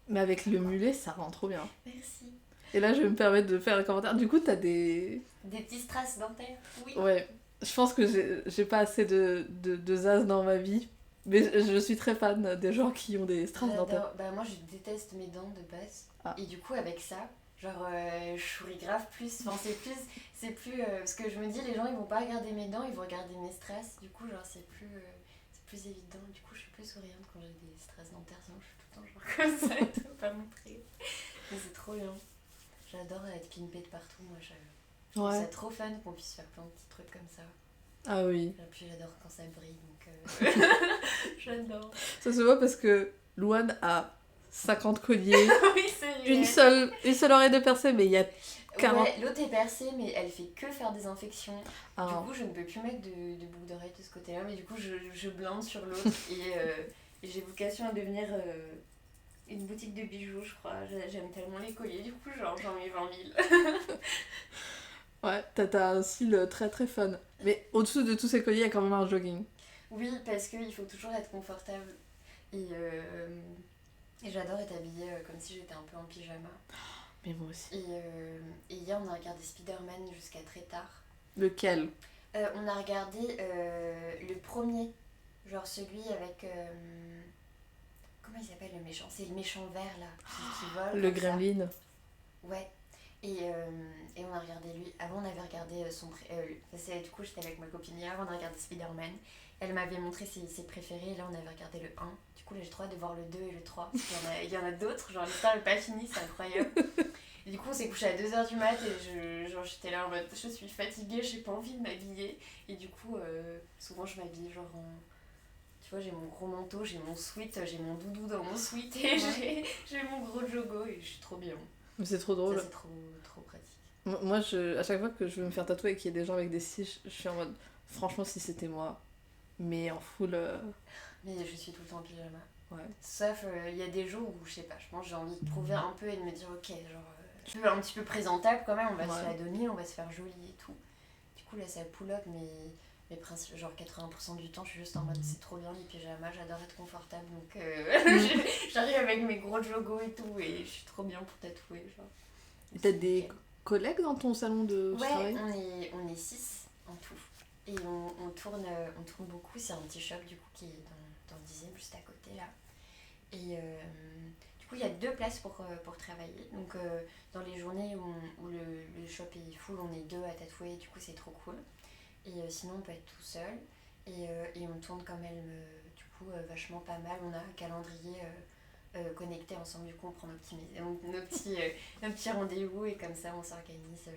Mais avec le mulet, ça rend trop bien. Merci. Et là, je vais me permettre de faire un commentaire. Du coup, t'as des... Des petits strass dentaires, oui. Ouais, je pense que j'ai pas assez de zaz dans ma vie. Mais je suis très fan des gens qui ont des strass dentaires. Bah moi, je déteste mes dents de base. Ah. Et du coup, avec ça, genre, je souris grave plus. Enfin, c'est plus parce que je me dis, les gens, ils vont pas regarder mes dents, ils vont regarder mes strass. Du coup, genre, c'est plus évident. Du coup, je suis plus souriante quand j'ai des strass dentaires. Sinon, je suis tout le temps genre comme ça et tout, pas montrer. Mais c'est trop bien. J'adore être pimpée de partout. Moi, je trouve ça trop fun qu'on puisse faire plein de petits trucs comme ça. Ah oui. Et puis, j'adore quand ça brille, donc j'adore. Ça se voit parce que Louane a 50 colliers, Oui, c'est réel. une seule oreille de percée, mais il y a 40... Ouais, l'autre est percée, mais elle fait que faire des infections. Ah. Du coup, je ne peux plus mettre de boucle d'oreille de ce côté-là, mais du coup, je blinde sur l'autre. Et j'ai vocation à devenir une boutique de bijoux, je crois. J'aime tellement les colliers, du coup, genre, j'en mets 20 000. Ouais, t'as un style très très fun. Mais au-dessous de tous ces colliers, il y a quand même un jogging. Oui, parce qu'il faut toujours être confortable. Et j'adore être habillée comme si j'étais un peu en pyjama. Mais moi aussi. Et hier, on a regardé Spider-Man jusqu'à très tard. Lequel? On a regardé le premier, genre celui avec... comment il s'appelle le méchant? C'est le méchant vert là, qui vole. Le Gremlin. Ouais. Et on a regardé lui. Avant, on avait regardé du coup, j'étais avec ma copine hier, on a regardé Spider-Man. Elle m'avait montré ses préférés, et là, on avait regardé le 1. Du coup, là, j'ai trop hâte de voir le 2 et le 3. Parce qu'il y en a d'autres, genre l'histoire n'est pas finie, c'est incroyable. Et du coup, on s'est couché à 2h du mat et j'étais là en mode je suis fatiguée, j'ai pas envie de m'habiller. Et du coup, souvent, je m'habille genre en... Tu vois, j'ai mon gros manteau, j'ai mon sweat, j'ai mon doudou dans mon sweat et j'ai mon gros jogo et je suis trop bien. Mais c'est trop drôle. Ça, c'est trop pratique. Moi, à chaque fois que je veux me faire tatouer et qu'il y a des gens avec des cils, je suis en mode, franchement, si c'était moi, mais en full... Mais je suis tout le temps en pyjama. Ouais. Sauf, il y a des jours où, je sais pas, je pense j'ai envie de prouver un peu et de me dire, ok, genre, un petit peu présentable quand même, on va se la donner, on va se faire joli et tout. Du coup, là, ça pull up, mais genre 80% du temps, je suis juste en mode, c'est trop bien les pyjamas, j'adore être confortable, donc j'arrive avec mes gros jogos et tout, et je suis trop bien pour tatouer, genre. T'as des collègues dans ton salon de travail? Ouais, on est 6 en tout. Et on tourne beaucoup, c'est un petit shop du coup qui est dans le 10e, juste à côté là. Et du coup, il y a 2 places pour travailler. Donc, dans les journées où le shop est full, on est 2 à tatouer, du coup, c'est trop cool. Et sinon, on peut être tout seul. Et on tourne quand même, du coup, vachement pas mal. On a un calendrier connecté ensemble, du coup, on prend nos petits rendez-vous et comme ça, on s'organise.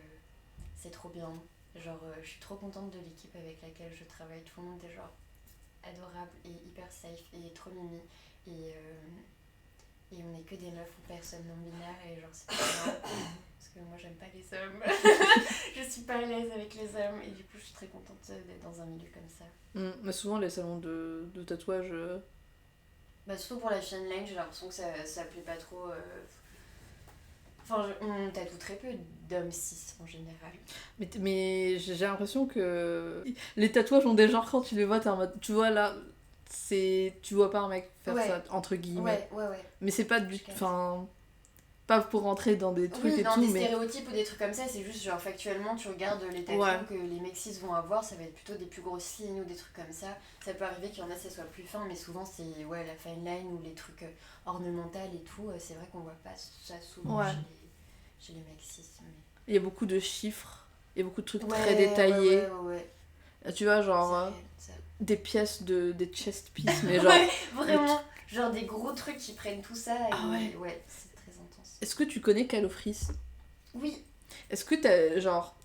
C'est trop bien. Genre, je suis trop contente de l'équipe avec laquelle je travaille. Tout le monde est genre adorable et hyper safe et trop mimi. Et on est que des meufs ou personnes non binaires et genre c'est trop bien. Parce que moi j'aime pas les hommes. Je suis pas à l'aise avec les hommes et du coup je suis très contente d'être dans un milieu comme ça. Mais souvent les salons de tatouage... Bah surtout pour la fine line, j'ai l'impression que ça plaît pas trop... Enfin, on tatoue très peu d'hommes cis en général. Mais j'ai l'impression que les tatouages ont des genres quand tu les vois, t'es en mode... Tu vois là, tu vois pas un mec faire ça, entre guillemets. Ouais. Mais c'est pas du... Enfin... Pas pour rentrer dans des trucs et dans tout, des mais... stéréotypes ou des trucs comme ça, c'est juste genre factuellement tu regardes les tatouages que les mecs cis vont avoir, ça va être plutôt des plus grosses lignes ou des trucs comme ça. Ça peut arriver qu'il y en a ça soit plus fin, mais souvent c'est la fine line ou les trucs ornementaux et tout. C'est vrai qu'on voit pas ça souvent chez les mecs cis. Mais... Il y a beaucoup de chiffres, il y a beaucoup de trucs très détaillés. Ouais. Tu vois, genre des pièces des chest pieces, mais genre... vraiment, genre des gros trucs qui prennent tout ça. Et ouais, c'est très intense. Est-ce que tu connais Calofris? Oui. Est-ce que t'as, genre...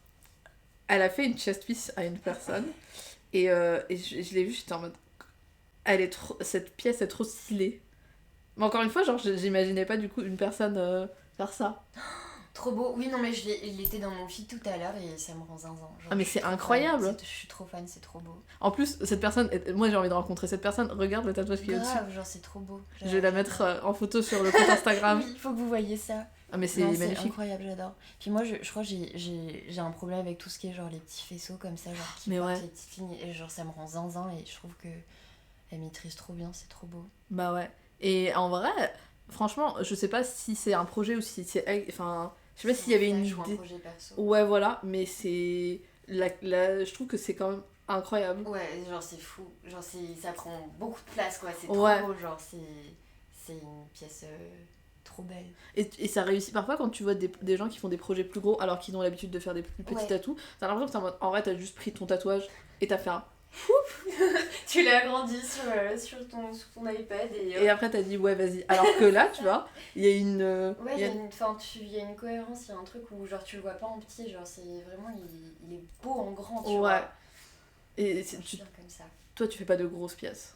Elle a fait une chest piece à une personne, et je l'ai vue, j'étais en mode... Cette pièce est trop stylée. Mais encore une fois, genre, j'imaginais pas du coup une personne faire ça. Trop beau. Oui, non, mais il était dans mon feed tout à l'heure et ça me rend zinzin. Genre, Ah mais c'est incroyable. Je suis trop fan, c'est trop beau. En plus, cette personne, moi j'ai envie de rencontrer cette personne, regarde le tatouage qu'il y a dessus. Grave, genre c'est trop beau. Je vais la mettre en photo sur le compte Instagram. Oui, il faut que vous voyez ça. Ah mais c'est Non, magnifique. C'est incroyable, j'adore. Puis moi, je crois que j'ai un problème avec tout ce qui est genre les petits faisceaux comme ça, genre qui Mais partent, ouais. les petites lignes, et genre ça me rend zinzin et je trouve que elle maîtrise trop bien, c'est trop beau. Bah ouais. Et en vrai, franchement, je sais pas si c'est un projet ou si c'est... Enfin, je sais pas s'il y avait une Ou un idée. projet perso. Ouais, voilà, mais c'est... je trouve que c'est quand même incroyable. Ouais, genre c'est fou. Genre ça prend beaucoup de place, quoi. C'est Ouais. trop beau, genre c'est une pièce trop belle. Et ça réussit. Parfois, quand tu vois des gens qui font des projets plus gros alors qu'ils ont l'habitude de faire des plus petits Ouais. tatous, t'as l'impression que c'est en mode, en vrai, t'as juste pris ton tatouage et t'as fait un... Tu l'as agrandi sur ton iPad Et après, t'as dit, ouais, vas-y. Alors que là, tu vois, il y a une... Ouais, il y a- il y a une cohérence, il y a un truc où genre tu le vois pas en petit, genre c'est vraiment, il est beau en grand, tu Ouais. vois. Et Je suis bien comme ça. toi, tu fais pas de grosses pièces.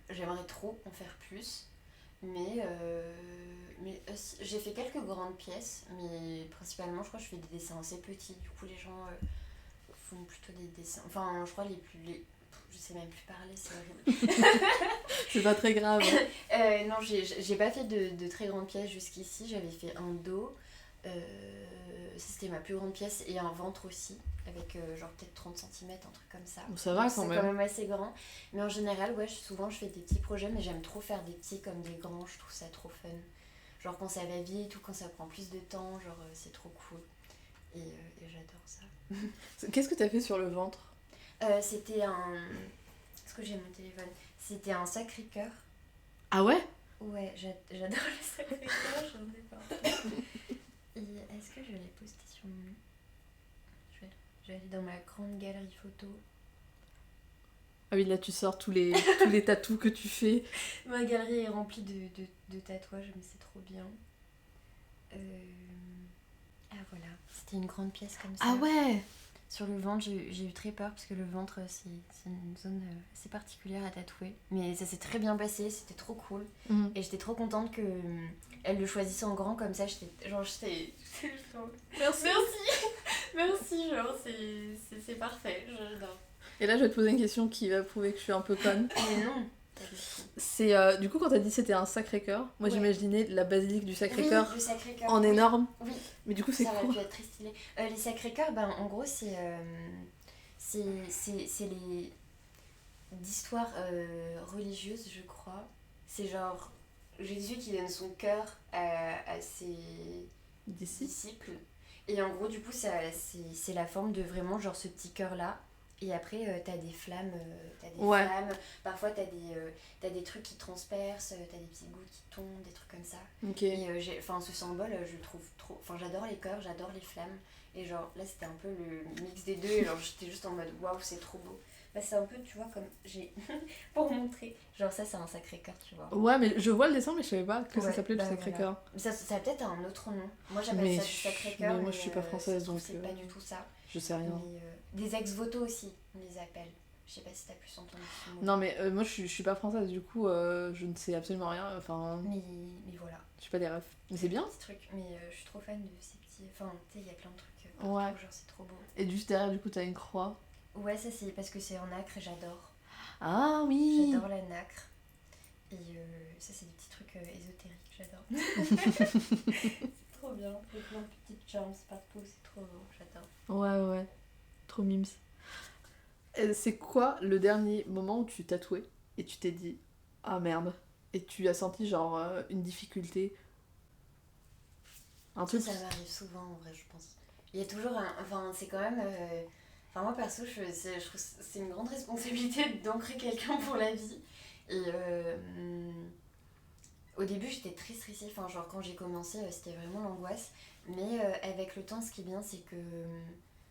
J'aimerais trop en faire plus, mais j'ai fait quelques grandes pièces, mais principalement je crois que je fais des dessins assez petits, du coup les gens font plutôt des dessins, enfin je crois je sais même plus parler, c'est horrible. C'est pas très grave. Non, j'ai pas fait de très grandes pièces jusqu'ici, j'avais fait un dos, c'était ma plus grande pièce, et un ventre aussi, avec genre peut-être 30 cm, un truc comme ça. Bon, ça va Donc, quand c'est même. quand même assez grand, mais en général, ouais, souvent je fais des petits projets, mais j'aime trop faire des petits comme des grands, je trouve ça trop fun. Genre quand ça va vite ou quand ça prend plus de temps, genre c'est trop cool. Et j'adore ça. Qu'est-ce que t'as fait sur le ventre? C'était un... Est-ce que j'ai mon téléphone? C'était un Sacré-Cœur. Ah ouais? Ouais, j'adore le Sacré-Cœur, j'en ai pas. Et est-ce que je l'ai posté sur mon... Je vais aller dans ma grande galerie photo. Ah oui, là tu sors tous les tatous que tu fais. Ma galerie est remplie de tatouages, mais c'est trop bien. Ah voilà, c'était une grande pièce comme ça. Ah ouais? Sur le ventre, j'ai eu très peur parce que le ventre, c'est une zone assez particulière à tatouer. Mais ça s'est très bien passé, c'était trop cool. Mhm. Et j'étais trop contente que elle le choisisse en grand comme ça. J'étais. Merci. Merci, genre, c'est parfait, j'adore. Et là je vais te poser une question qui va prouver que je suis un peu conne. Mais non, pas du tout. C'est du coup quand t'as dit c'était un Sacré-Cœur, moi Ouais. j'imaginais la basilique du Sacré-Cœur Oui, le Sacré-Cœur. en oui. énorme. Oui. Mais du coup c'est Ça aurait quoi? pu être très stylé. Les Sacré-Cœur, ben, en gros, c'est les d'histoire religieuse, je crois. C'est genre Jésus qui donne son cœur à ses D'ici? disciples. Et en gros, du coup, c'est la forme de vraiment genre ce petit cœur-là. Et après, t'as des flammes. Ouais. Parfois, t'as des trucs qui transpercent, t'as des petites gouttes qui tombent, des trucs comme ça. Ok. Et ce symbole, je le trouve trop... Enfin, j'adore les cœurs, j'adore les flammes. Et genre, là, c'était un peu le mix des deux. Et genre, j'étais juste en mode, waouh, c'est trop beau. Bah, c'est un peu, tu vois, comme j'ai... pour montrer. Genre, ça, c'est un Sacré-Cœur, tu vois. Ouais, mais je vois le dessin, mais je savais pas que ça Ouais, s'appelait bah, le Sacré-Cœur. voilà. Ça a peut-être un autre nom. Moi, j'appelle Mais ça du Sacré-Cœur. mais moi, je suis pas française, ça se trouve, donc, c'est pas du tout ça. Je sais rien. Mais, des ex-voto aussi, on les appelle. Je sais pas si t'as plus entendu ce mot. Non, mais moi je suis pas française, du coup je ne sais absolument rien. Enfin, Mais voilà. je suis pas des refs. Mais c'est bien. Petit truc. Mais je suis trop fan de ces petits... Enfin, tu sais, il y a plein de trucs. Ouais. Genre, c'est trop beau. Et juste derrière, du coup, t'as une croix. Ouais, ça, c'est parce que c'est en nacre et j'adore. Ah oui! J'adore la nacre. Et ça, c'est des petits trucs ésotériques, j'adore. C'est trop bien. Il y a plein de petites charms partout, c'est trop beau, j'adore. Ouais, ouais. Trop mimes. Et c'est quoi le dernier moment où tu tatouais et tu t'es dit ah merde, et tu as senti genre une difficulté? Un truc. Ça m'arrive souvent en vrai, je pense. Il y a toujours un. Enfin, c'est quand même. Enfin, moi perso, je trouve que c'est une grande responsabilité d'ancrer quelqu'un pour la vie. Et au début, j'étais très stressée. Enfin, genre, quand j'ai commencé, c'était vraiment l'angoisse. Mais avec le temps, ce qui est bien, c'est que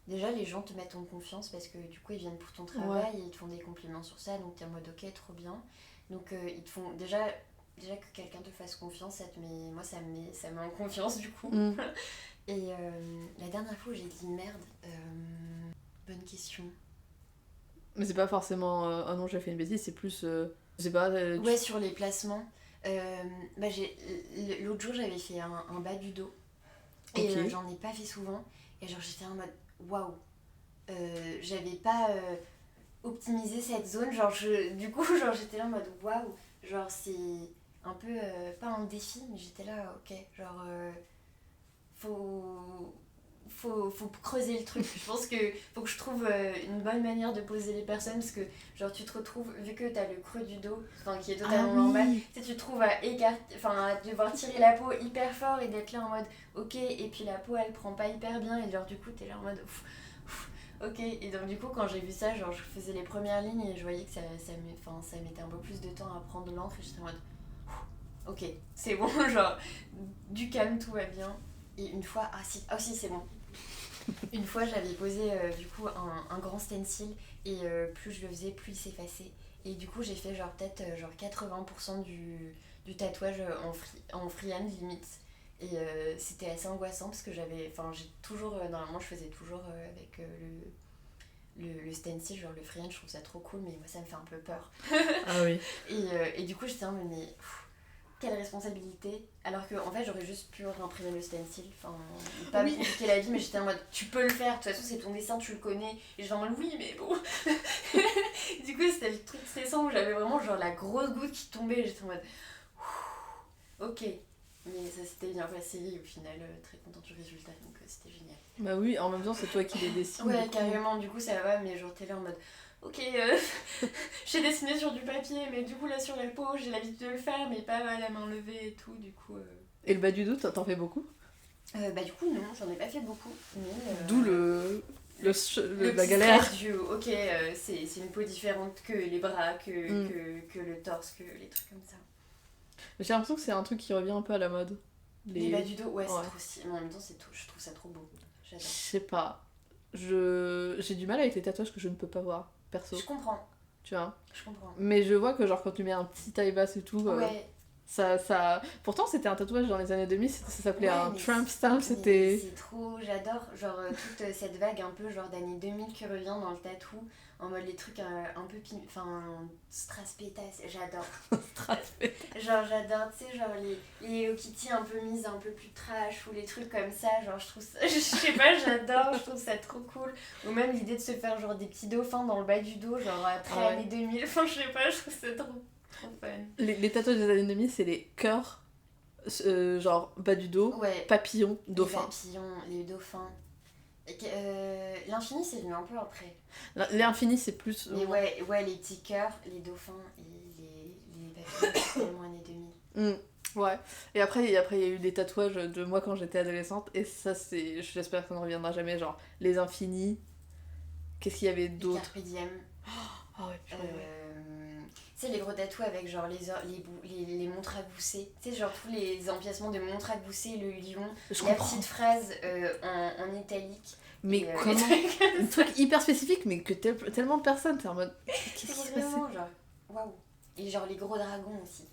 déjà, les gens te mettent en confiance parce que du coup, ils viennent pour ton travail et ils te font des compliments sur ça. Donc, t'es en mode ok, trop bien. Donc, ils te font. Déjà que quelqu'un te fasse confiance, moi, ça me met en confiance du coup. Mm. Et la dernière fois où j'ai dit merde, bonne question. Mais c'est pas forcément oh non, j'ai fait une bêtise, c'est plus je sais pas. Ouais, sur les placements. Bah, l'autre jour, j'avais fait un bas du dos. Et Ok. j'en ai pas fait souvent. Et genre, j'étais en mode waouh. J'avais pas optimisé cette zone. Genre, du coup, genre, j'étais là en mode waouh. Genre, c'est un peu pas un défi, mais j'étais là, ok. Genre, faut, faut creuser le truc. Je pense que faut que je trouve une bonne manière de poser les personnes parce que genre tu te retrouves, vu que t'as le creux du dos, enfin qui est Ah totalement normal, oui. tu sais, tu te trouves à écarter, enfin à devoir tirer la peau hyper fort et d'être là en mode ok, et puis la peau elle prend pas hyper bien et genre du coup t'es là en mode ok, et donc du coup quand j'ai vu ça, genre je faisais les premières lignes et je voyais que ça mettait un peu plus de temps à prendre l'encre et j'étais en mode ok, c'est bon, genre du calme, tout va bien. Et une fois, ah si, c'est bon. Une fois, j'avais posé du coup un grand stencil et plus je le faisais, plus il s'effaçait. Et du coup, j'ai fait genre peut-être genre 80% du tatouage en freehand limite. Et c'était assez angoissant parce que j'ai toujours, normalement je faisais toujours avec le stencil, genre le freehand, je trouve ça trop cool, mais moi ça me fait un peu peur. Ah oui. Et du coup, j'étais en mode, mais quelle responsabilité. Alors que en fait, j'aurais juste pu réimprimer le stencil, enfin, pas me Oui. compliquer la vie, mais j'étais en mode, tu peux le faire, de toute façon, c'est ton dessin, tu le connais. Et j'étais en mode, oui, mais bon. Du coup, c'était le truc stressant où j'avais vraiment genre la grosse goutte qui tombait, et j'étais en mode, ok. Mais ça s'était bien passé, et au final, très contente du résultat, donc c'était génial. Bah oui, en même temps, c'est toi qui les dessines. Ouais, du coup. carrément, du coup, ça va, mais genre, t'es là en mode, ok, j'ai dessiné sur du papier, mais du coup, là, sur la peau, j'ai l'habitude de le faire, mais pas à la main levée et tout, du coup. Et le bas du dos, t'en fais beaucoup? Bah, du coup, non, j'en ai pas fait beaucoup, mais. D'où Le la petit galère. stress du ok, c'est une peau différente que les bras, Mm. que le torse, que les trucs comme ça. J'ai l'impression que c'est un truc qui revient un peu à la mode. Les bas du dos, ouais, Ouais. c'est trop stylé, mais en même temps, je trouve ça trop beau. Je J'adore. sais pas. J'ai du mal avec les tatouages que je ne peux pas voir, perso. Je comprends, Tu vois. je comprends. Mais je vois que genre quand tu mets un petit taille basse et tout, Ouais, ça... Pourtant c'était un tatouage dans les années 2000, ça s'appelait ouais, un mais Trump stamp, mais c'était... c'est trop, j'adore, genre toute cette vague un peu genre d'années 2000 qui revient dans le tatou, en mode les trucs un peu, enfin, strass pétasse, j'adore. Genre j'adore, tu sais, genre les Hello Kitty un peu mises un peu plus trash ou les trucs comme ça, genre je trouve ça, je sais pas, j'adore, je trouve ça trop cool. Ou même l'idée de se faire genre des petits dauphins dans le bas du dos, genre très Ouais. années 2000, enfin je sais pas, je trouve ça trop fun. Les tatouages des années 2000, c'est les cœurs, genre bas du dos, Ouais, papillon, les dauphin. papillons, les dauphins. L'infini c'est venu un peu après. L'infini c'est plus... Mais ouais, les petits cœurs, les dauphins et les papillons, c'est tellement années 2000. Ouais. Et après, il y a eu des tatouages de moi quand j'étais adolescente, et ça c'est... J'espère que ça ne reviendra jamais, genre les infinis. Qu'est-ce qu'il y avait Les d'autre? carpe diem. Ah ouais, purée, ouais. Tu sais, les gros tatous avec genre les montres à gousset. Tu sais, genre tous les empiècements de montres à gousset, le lion, Je la comprends. petite phrase en italique. Mais et, comment? Un truc hyper spécifique, mais que tellement de personnes, t'es en mode... Qu'est-ce qui se passe? Vraiment, genre, waouh. Et genre les gros dragons aussi.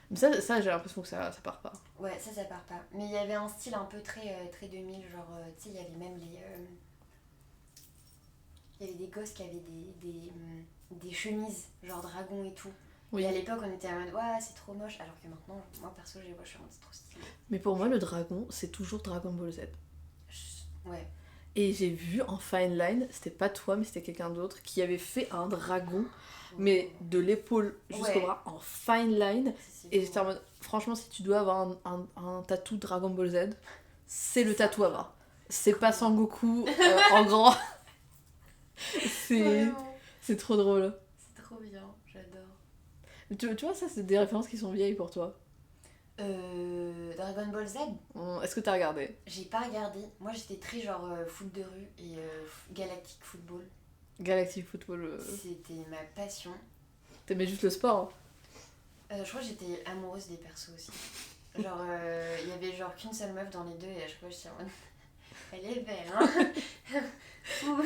Mais ça j'ai l'impression que ça part pas. Ouais, ça part pas. Mais il y avait un style un peu très 2000, genre, tu sais, il y avait même il y avait des gosses qui avaient des chemises, genre dragon et tout. Oui. Et à l'époque, on était en mode, ouais, c'est trop moche. Alors que maintenant, moi perso, je suis en mode, c'est trop stylé. Mais pour moi, le dragon, c'est toujours Dragon Ball Z. Ouais. Et j'ai vu en fine line, c'était pas toi, mais c'était quelqu'un d'autre, qui avait fait un dragon, mais de l'épaule jusqu'au Ouais. bras, en fine line. C'est Et beau. j'étais en mode, franchement, si tu dois avoir un tatou Dragon Ball Z, c'est le tatou à avoir. C'est pas Sangoku en grand. Vraiment. C'est trop drôle. C'est trop bien, j'adore. Tu vois, ça, c'est des références qui sont vieilles pour toi. Dragon Ball Z, Est-ce que t'as regardé? j'ai pas regardé. Moi j'étais très genre foot de rue et Galactic Football. Galactic Football, C'était ma passion. t'aimais juste le sport, hein. Je crois que j'étais amoureuse des persos aussi. Genre, il y avait genre qu'une seule meuf dans les deux et à chaque fois j'étais en mode. Elle est belle, hein. Ouh.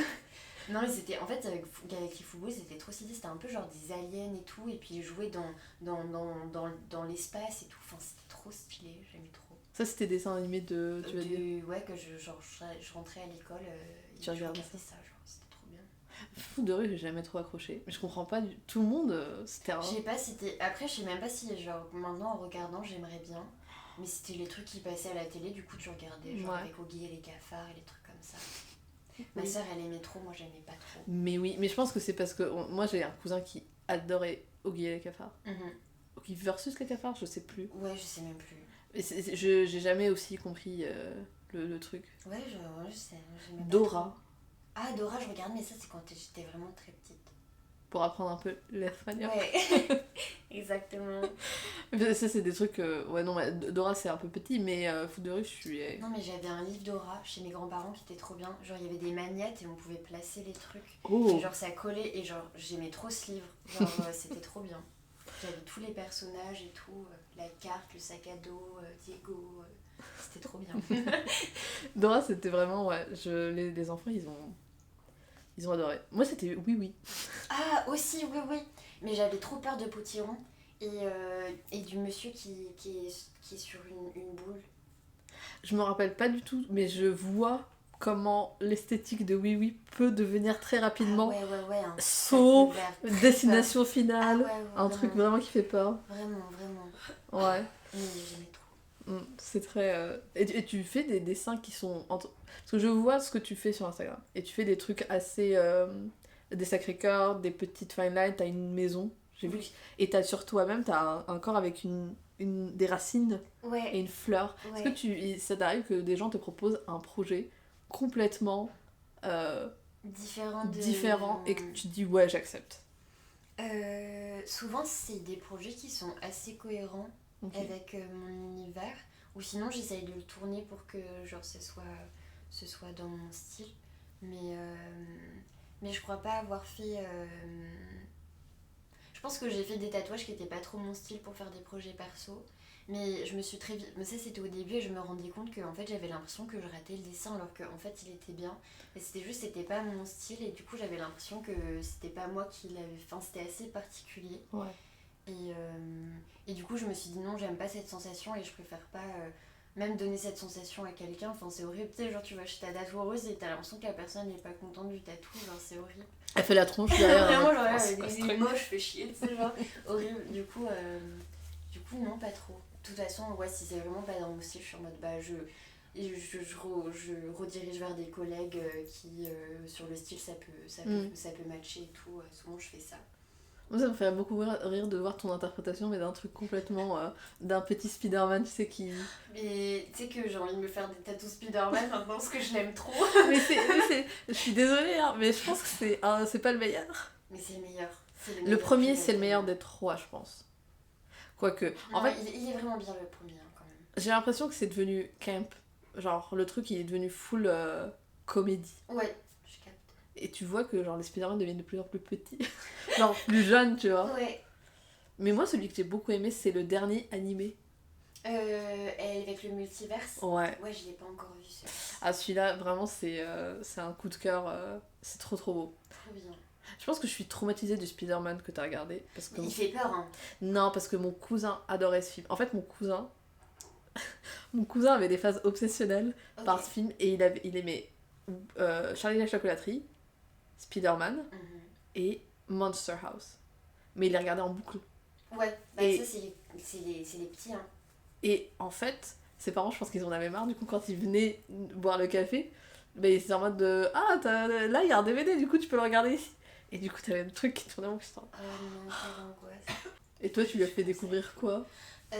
Non, mais c'était. En fait, avec Galactic Football, c'était trop stylé. C'était un peu genre des aliens et tout. Et puis ils jouaient dans l'espace et tout. Enfin, c'était trop stylé. J'aimais trop. Ça, c'était des dessins animés de... Tu vas dire Ouais, que je rentrais à l'école et Tu je regardais regardais ça. Genre, c'était trop bien. Fou de rue, j'ai jamais trop accroché. Mais je comprends pas tout le monde, c'était un... Je sais pas si t'es... Après, je sais même pas si, genre, maintenant en regardant, j'aimerais bien. Mais c'était les trucs qui passaient à la télé, du coup, tu regardais, genre, avec Oggy et les cafards et les trucs comme ça. Ma soeur, elle aimait trop, moi, j'aimais pas trop. Mais oui, mais je pense que c'est parce que moi, j'ai un cousin qui adorait Oggy et les cafards. Oggy versus les cafards, je sais plus. Ouais, je sais même plus. Mais j'ai jamais aussi compris le truc. Ouais, je sais. Dora. Ah, Dora, je regarde, mais ça, c'est quand j'étais vraiment très petite. Pour apprendre un peu l'espagnol. Ouais, exactement. Ça, c'est des trucs... Ouais, non, mais Dora, c'est un peu petit, mais Fou de rue, je suis... Non, mais j'avais un livre Dora chez mes grands-parents qui était trop bien. Genre, il y avait des magnettes et on pouvait placer les trucs. Oh. Et genre, ça collait. Et genre, j'aimais trop ce livre. Genre, c'était trop bien. J'avais tous les personnages et tout. La carte, le sac à dos, Diego. C'était trop bien. Dora, c'était vraiment... Ouais, les enfants, ils ont adoré. Moi, c'était Oui Oui. Ah, aussi, oui, oui. Mais j'avais trop peur de Potiron et du monsieur qui est sur une boule. Je me rappelle pas du tout, mais je vois comment l'esthétique de Oui Oui peut devenir très rapidement saut, destination finale, un truc vraiment qui fait peur. Vraiment. Ouais. Mais j'aimais trop. C'est très... Et tu fais des dessins qui sont... Parce que je vois ce que tu fais sur Instagram. Et tu fais des trucs assez... Des sacrés-cœurs, des petites fine lines, t'as une maison, j'ai vu. Et t'as sur toi-même, t'as un corps avec des racines et une fleur. Est-ce que ça t'arrive que des gens te proposent un projet complètement différent et que tu te dis ouais, j'accepte? Souvent, c'est des projets qui sont assez cohérents avec mon univers. Ou sinon, j'essaye de le tourner pour que genre, ce soit dans mon style. Mais je crois pas avoir fait... Je pense que j'ai fait des tatouages qui étaient pas trop mon style pour faire des projets perso. Mais je me suis très vite... Mais ça, c'était au début et je me rendais compte que en fait, j'avais l'impression que je ratais le dessin alors qu'en fait, il était bien. Et c'était pas mon style et du coup, j'avais l'impression que c'était pas moi qui l'avais... Enfin, c'était assez particulier. Ouais. Et du coup, je me suis dit non, j'aime pas cette sensation et je préfère pas... même donner cette sensation à quelqu'un, enfin c'est horrible, tu sais, genre tu vas chez ta tatoueuse et t'as l'impression que la personne n'est pas contente du tatou, genre c'est horrible. Elle fait la tronche derrière. Vraiment, genre, il est moche, fait chier, tu sais, genre, horrible. Du coup, non, pas trop. De toute façon, ouais, si c'est vraiment pas dans mon style, je suis en mode, bah, je redirige vers des collègues qui, sur le style, ça peut matcher et tout, souvent je fais ça. Moi, ça me fait beaucoup rire de voir ton interprétation, mais d'un truc complètement... d'un petit Spider-Man, tu sais, qui... Mais tu sais que j'ai envie de me faire des tatous Spider-Man maintenant parce que je l'aime trop. Je suis désolée, hein, mais je pense que c'est pas le meilleur. Mais c'est le meilleur. Le premier, c'est le meilleur des trois, je pense. Quoique... En fait, il est vraiment bien le premier, hein, quand même. J'ai l'impression que c'est devenu camp. Genre, le truc, il est devenu full comédie. Ouais, je capte. Et tu vois que genre les Spider-Man deviennent de plus en plus petits. Genre plus jeunes, tu vois. Ouais. Mais moi, celui que j'ai beaucoup aimé, c'est le dernier animé. Avec le multiverse. Ouais. Ouais, je l'ai pas encore vu celui-là. Ah, celui-là, vraiment, c'est un coup de cœur. C'est trop beau. Trop bien. Je pense que je suis traumatisée du Spider-Man que t'as regardé. Parce que il fait peur, hein. Non, parce que mon cousin adorait ce film. En fait, mon cousin avait des phases obsessionnelles par ce film. Et il aimait Charlie la chocolaterie, Spider-Man et Monster House. Mais il les regardait en boucle. Ouais, bah ça c'est les petits, hein. Et en fait, ses parents, je pense qu'ils en avaient marre. Du coup, quand ils venaient boire le café, bah, ils étaient en mode de ah, là il y a un DVD, du coup tu peux le regarder ici. Et du coup, t'avais le truc qui tournait en putain. Oh non, quelle angoisse. Et toi, tu lui as fait découvrir quoi? Ah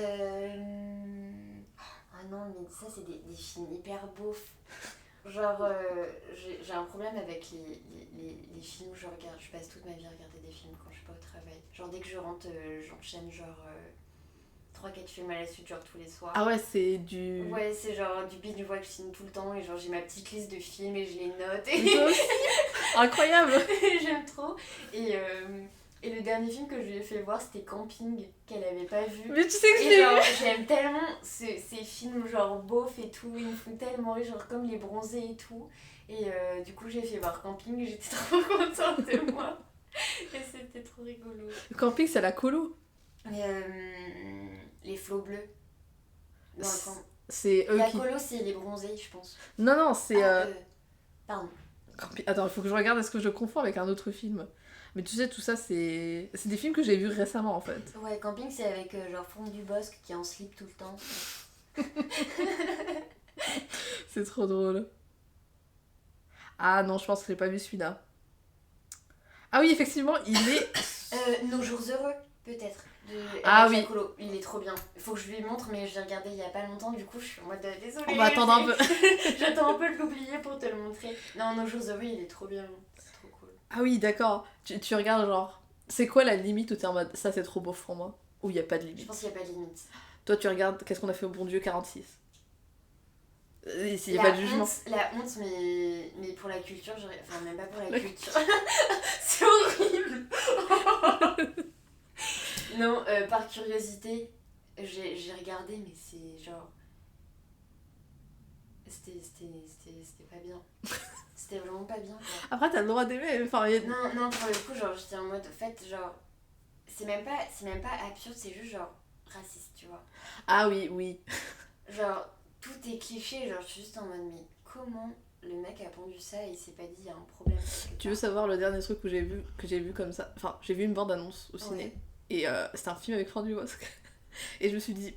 non, mais ça c'est des films hyper beaufs. Genre, j'ai un problème avec les films où je passe toute ma vie à regarder des films quand je suis pas au travail. Genre, dès que je rentre, j'enchaîne genre 3-4 films à la suite, genre tous les soirs. Ah ouais, c'est du... Ouais, c'est genre du binge-watching tout le temps et genre j'ai ma petite liste de films et je les note. Toi aussi. Incroyable. J'aime trop. Et le dernier film que je lui ai fait voir, c'était Camping, qu'elle avait pas vu. Mais tu sais que et genre, j'aime tellement ces films genre beaufs et tout, ils me font tellement rire, genre comme Les Bronzés et tout. Et du coup, j'ai fait voir Camping, j'étais trop contente de moi. Et c'était trop rigolo. Le Camping, c'est la colo. Les flots bleus. C'est eux la colo, c'est Les Bronzés, je pense. Non, c'est... Pardon. Attends, il faut que je regarde, est-ce que je confonds avec un autre film? Mais tu sais, tout ça, c'est des films que j'ai vus récemment, en fait. Ouais, Camping, c'est avec genre Franck Dubosc qui est en slip tout le temps. C'est trop drôle. Ah non, je pense que j'ai pas vu celui-là. Ah oui, effectivement, il est... Nos jours heureux, peut-être. Ah Avec oui. Giacomo. Il est trop bien. Il faut que je lui montre, mais je l'ai regardé il y a pas longtemps, du coup je suis en mode désolée. On va attendre un peu. J'attends un peu de l'oublier pour te le montrer. Non, Nos jours heureux, il est trop bien. C'est trop cool. Ah oui, d'accord. Tu regardes genre... C'est quoi la limite où t'es en mode ça c'est trop beau pour moi? Ou il y a pas de Je limite? pense qu'il n'y a pas de limite. Toi tu regardes Qu'est-ce qu'on a fait au bon Dieu 46. S'il y a La pas de jugement. la honte, mais pour la culture, enfin même pas pour la culture. C'est horrible. Non, par curiosité, j'ai regardé, mais c'est genre... C'était pas bien. C'était vraiment pas bien, quoi. Après t'as le droit d'aimer. Enfin, Non, non, pour le coup, genre, j'étais en mode... En fait, genre... C'est même pas absurde, c'est juste genre raciste, tu vois. Ah oui, oui. Genre, tout est cliché, genre, je suis juste en mode, mais comment le mec a pondu ça et il s'est pas dit, il y a un problème quelque Tu veux part. savoir le dernier truc que j'ai vu comme ça? Enfin, j'ai vu une bande-annonce au ciné. Ouais. Et c'était un film avec Franck Dubosc. Et je me suis dit...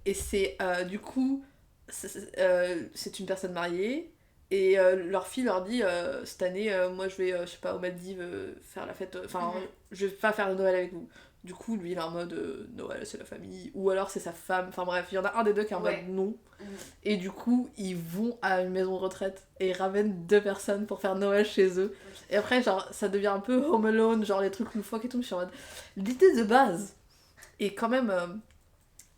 Et c'est du coup... c'est une personne mariée. Et leur fille leur dit cette année, moi je vais, je sais pas, aux Maldives faire la fête. Enfin, Mhm. je vais pas faire de Noël avec vous. Du coup, lui il est en mode Noël c'est la famille. Ou alors c'est sa femme. Enfin bref, il y en a un des deux qui est en Ouais. mode non. Mhm. Et du coup, ils vont à une maison de retraite et ils ramènent deux personnes pour faire Noël chez eux. Et après, genre, ça devient un peu Home Alone, genre les trucs loufoques et tout. Je suis en mode. L'idée de base est quand même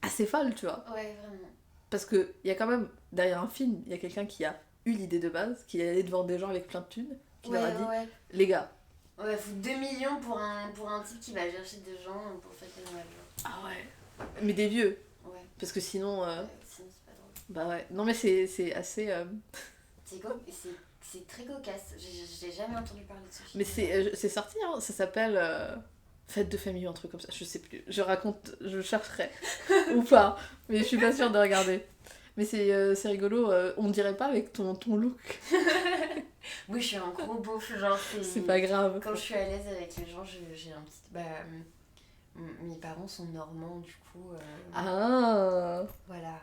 assez folle, tu vois. Ouais, vraiment. Parce qu'il y a quand même, derrière un film, il y a quelqu'un qui a eu l'idée de base, qui est allé devant des gens avec plein de thunes, qui Ouais, leur a dit ouais. les gars. Ouais, faut 2 millions pour un type qui va chercher des gens pour fêter Noël. Genre. Ah ouais. Mais des vieux. Ouais. Parce que sinon. Sinon, c'est pas drôle. Bah ouais. Non, mais c'est assez. C'est très cocasse. J'ai jamais entendu parler de ce film. Mais c'est sorti, hein. Ça s'appelle. Fête de famille ou un truc comme ça. Je sais plus. Je raconte. Je chercherai. Ou pas. Mais je suis pas sûre de regarder. Mais c'est rigolo. On dirait pas avec ton look. Oui, je suis un gros beauf, genre C'est pas grave. Quand je suis à l'aise avec les gens, j'ai un petit... Bah, mes parents sont normands, du coup... Ah. Voilà,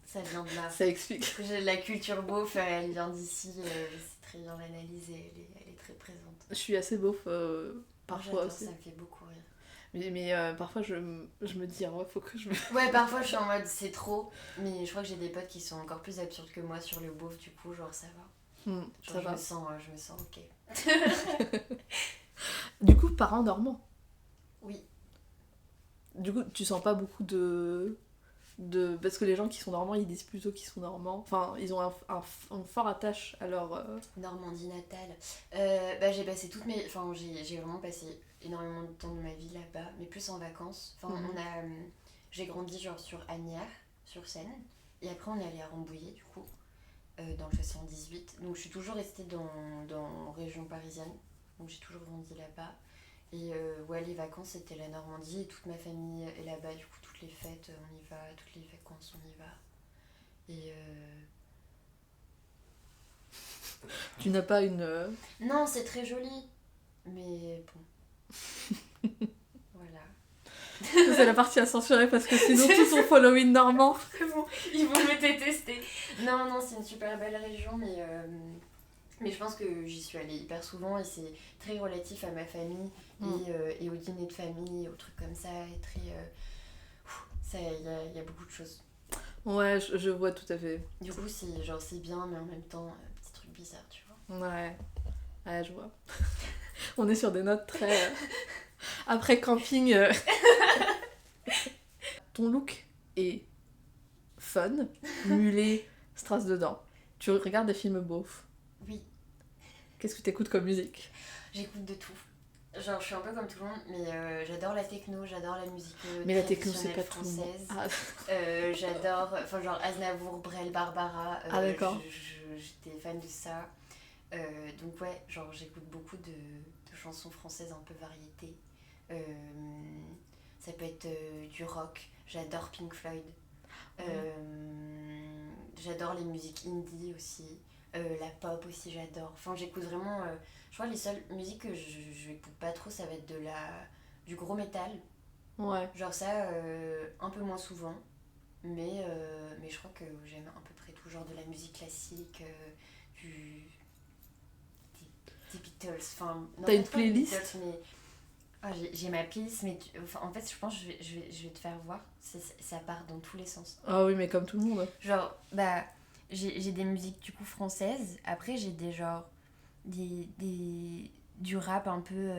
ça vient de là. Ça explique. J'ai la culture beauf, elle vient d'ici, c'est très bien l'analyser, elle est très présente. Je suis assez beauf parfois J'adore, aussi. ça me fait beaucoup rire. Mais parfois je me dis, oh, faut que je me... Ouais, parfois je suis en mode c'est trop, mais je crois que j'ai des potes qui sont encore plus absurdes que moi sur le beauf, du coup, genre ça va. Genre, ça va. Je me sens ok. Du coup, parents normand. Oui. Du coup, tu sens pas beaucoup de... Parce que les gens qui sont normands, ils disent plutôt qu'ils sont normands. Enfin, ils ont un fort attache à leur... Normandie natale. Bah, j'ai passé toutes mes... Enfin, j'ai vraiment passé énormément de temps de ma vie là-bas, mais plus en vacances. Enfin, j'ai grandi genre sur Asnières, sur Seine, et après on est allé à Rambouillet, du coup, dans le 78. Donc je suis toujours restée dans région parisienne, donc j'ai toujours grandi là-bas. Et ouais, les vacances c'était la Normandie, et toute ma famille est là-bas, du coup toutes les fêtes on y va, toutes les vacances on y va. Et Tu n'as pas une... non, c'est très joli, mais bon. Voilà. Ça, c'est la partie à censurer parce que sinon tout son following normand. Bon, ils vont me détester. Non, non, c'est une super belle région, mais je pense que j'y suis allée hyper souvent et c'est très relatif à ma famille et au dîner de famille, aux trucs comme ça. Et très. Il y a beaucoup de choses. Ouais, je vois tout à fait. Du coup, c'est bien, mais en même temps, petit truc bizarre, tu vois. Ouais. Ouais, je vois. On est sur des notes très... Après camping... Ton look est fun, mulet, strass dedans. Tu regardes des films beaufs. Oui. Qu'est-ce que t'écoutes comme musique? J'écoute de tout. Genre, je suis un peu comme tout le monde, mais j'adore la techno, j'adore la musique Mais la techno, c'est pas tout le monde. française. J'adore, enfin, genre Aznavour, Brel, Barbara. Ah, d'accord. J'étais fan de ça. Donc, ouais, genre, j'écoute beaucoup de chansons françaises un peu variétées. Ça peut être du rock. J'adore Pink Floyd. J'adore les musiques indie aussi. La pop aussi, j'adore. Enfin, j'écoute vraiment. Je crois que les seules musiques que je écoute pas trop, ça va être du gros métal. Ouais. Genre ça, un peu moins souvent. Mais je crois que j'aime à peu près tout, genre de la musique classique, du, des Beatles. Enfin, non, T'as une pas les playlist? Beatles, mais j'ai ma playlist, mais enfin, en fait, je pense que je vais te faire voir. Ça part dans tous les sens. Ah oui, mais comme tout le monde. Genre, j'ai des musiques du coup françaises. Après, j'ai des genres, du rap un peu,